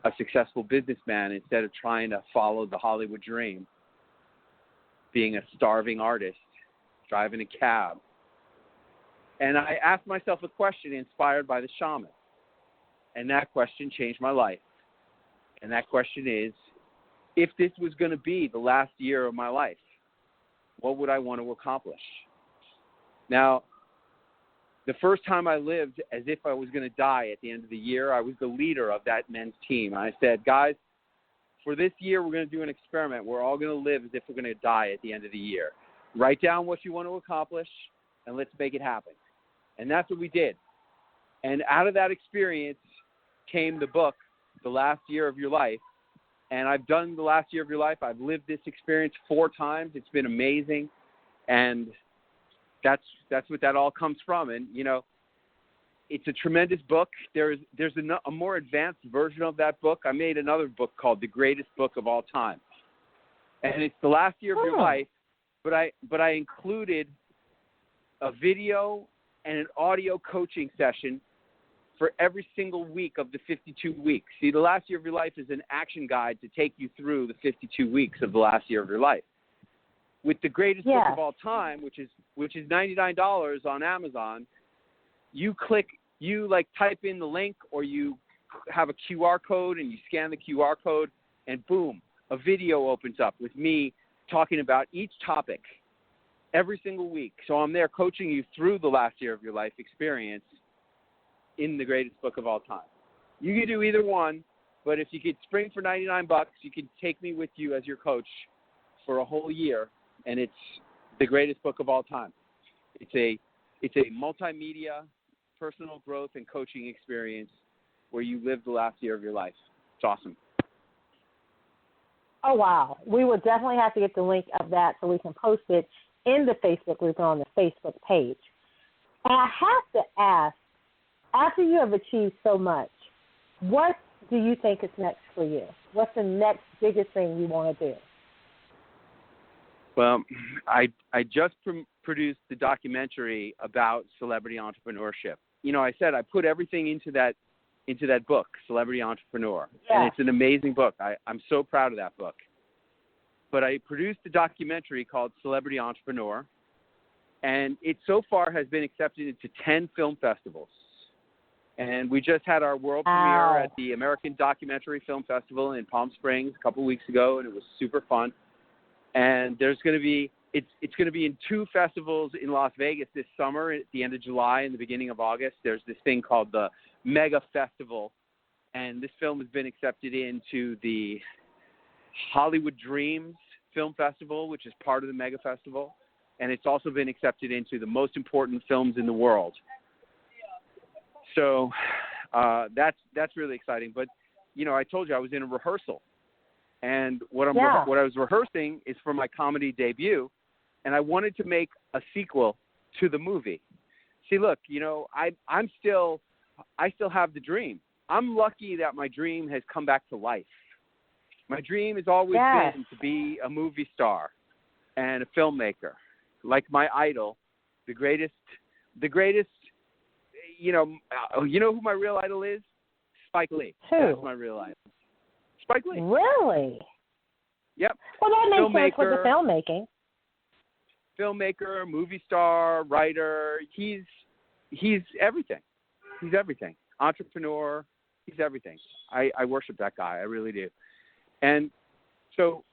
a successful businessman instead of trying to follow the Hollywood dream, being a starving artist. driving a cab. And I asked myself a question inspired by the shaman. And that question changed my life. And that question is, if this was going to be the last year of my life, what would I want to accomplish? Now, the first time I lived as if I was going to die at the end of the year, I was the leader of that men's team. And I said, guys, for this year, we're going to do an experiment. We're all going to live as if we're going to die at the end of the year. Write down what you want to accomplish, and let's make it happen. And that's what we did. And out of that experience came the book, The Last Year of Your Life. And I've done The Last Year of Your Life. I've lived this experience 4 times. It's been amazing. And that's what that all comes from. And, you know, it's a tremendous book. There's a more advanced version of that book. I made another book called The Greatest Book of All Time. And it's The Last Year of Your Life, but I included a video and an audio coaching session for every single week of the 52 weeks. See, The Last Year of Your Life is an action guide to take you through the 52 weeks of the last year of your life. With The Greatest Book of All Time, which is $99 on Amazon, you type in the link, or you have a QR code and you scan the QR code, and boom, a video opens up with me talking about each topic every single week. So I'm there coaching you through the last year of your life experience in The Greatest Book of All Time. You can do either one, but if you could spring for $99, you could take me with you as your coach for a whole year, and it's The Greatest Book of All Time. It's a multimedia, personal growth and coaching experience where you live the last year of your life. It's awesome. Oh, wow. We will definitely have to get the link of that so we can post it in the Facebook group on the Facebook page. And I have to ask, after you have achieved so much, what do you think is next for you? What's the next biggest thing you want to do? Well, I just produced the documentary about celebrity entrepreneurship. You know, I said I put everything into that book, Celebrity Entrepreneur, and it's an amazing book. I'm so proud of that book. But I produced a documentary called Celebrity Entrepreneur, and it so far has been accepted into 10 film festivals. And we just had our world premiere at the American Documentary Film Festival in Palm Springs a couple weeks ago, and it was super fun. And there's going to be it's going to be in 2 festivals in Las Vegas this summer at the end of July and the beginning of August. There's this thing called the Mega Festival, and this film has been accepted into the Hollywood Dreams Film Festival, which is part of the Mega Festival, and it's also been accepted into the most important films in the world. So that's really exciting. But, you know, I told you I was in a rehearsal. And what I was rehearsing is for my comedy debut, and I wanted to make a sequel to the movie. See, look, you know, I still have the dream. I'm lucky that my dream has come back to life. My dream has always been to be a movie star and a filmmaker, like my idol, the greatest. You know who my real idol is? Spike Lee. Who? That's my real idol. Spike Lee. Really? Yep. Well, that makes sense with the filmmaking. Filmmaker, movie star, writer. He's everything. He's everything. Entrepreneur. He's everything. I worship that guy. I really do. And so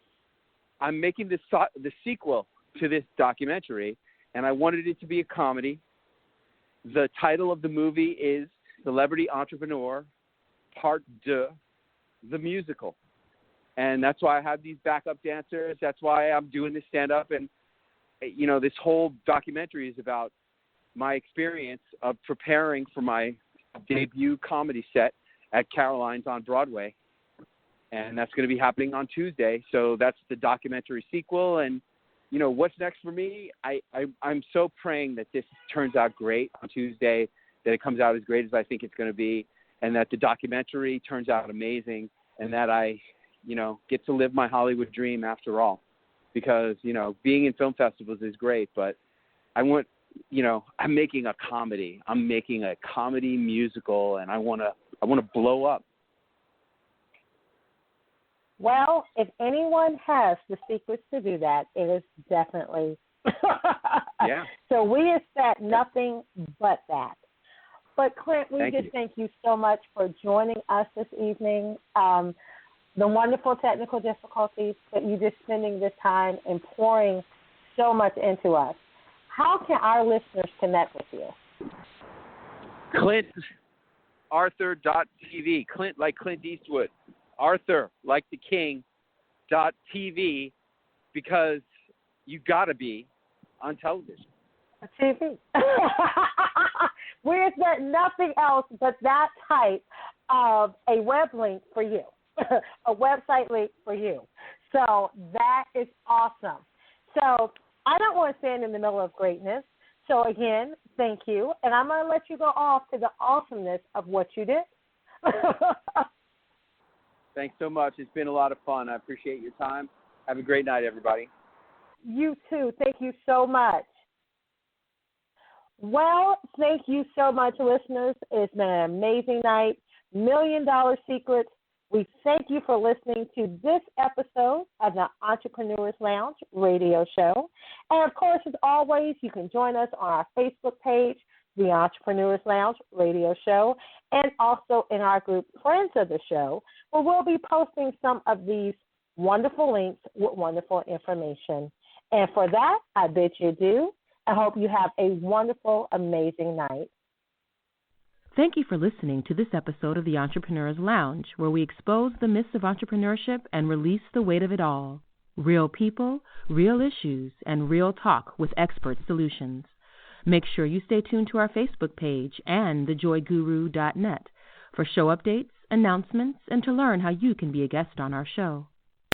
I'm making the sequel to this documentary, and I wanted it to be a comedy. The title of the movie is Celebrity Entrepreneur, Part 2, the musical. And that's why I have these backup dancers. That's why I'm doing this stand-up. And, you know, this whole documentary is about my experience of preparing for my debut comedy set at Caroline's on Broadway. And that's going to be happening on Tuesday. So that's the documentary sequel. And, you know, what's next for me? I'm so praying that this turns out great on Tuesday, that it comes out as great as I think it's going to be, and that the documentary turns out amazing, and that I, you know, get to live my Hollywood dream after all. Because, you know, being in film festivals is great, but I want, you know, I'm making a comedy. I'm making a comedy musical, and I want to blow up. Well, if anyone has the secrets to do that, it is definitely Yeah. So we expect nothing but that. But Clint, thank you so much for joining us this evening. The wonderful technical difficulties, but you just spending this time and pouring so much into us. How can our listeners connect with you? ClintArthur.tv. Clint like Clint Eastwood. Arthur like the king. .tv, because you got to be on television. TV. We expect nothing else but that type of a web link for you, a website link for you. So that is awesome. So I don't want to stand in the middle of greatness. So again, thank you. And I'm going to let you go off to the awesomeness of what you did. Thanks so much. It's been a lot of fun. I appreciate your time. Have a great night, everybody. You too. Thank you so much. Well, thank you so much, listeners. It's been an amazing night. $1 Million Secrets. We thank you for listening to this episode of the Entrepreneurs Lounge radio show. And, of course, as always, you can join us on our Facebook page, the Entrepreneurs Lounge radio show, and also in our group Friends of the Show, where we'll be posting some of these wonderful links with wonderful information. And for that, I bid you adieu. I hope you have a wonderful, amazing night. Thank you for listening to this episode of the Entrepreneurs Lounge, where we expose the myths of entrepreneurship and release the weight of it all. Real people, real issues, and real talk with expert solutions. Make sure you stay tuned to our Facebook page and thejoyguru.net for show updates, announcements, and to learn how you can be a guest on our show.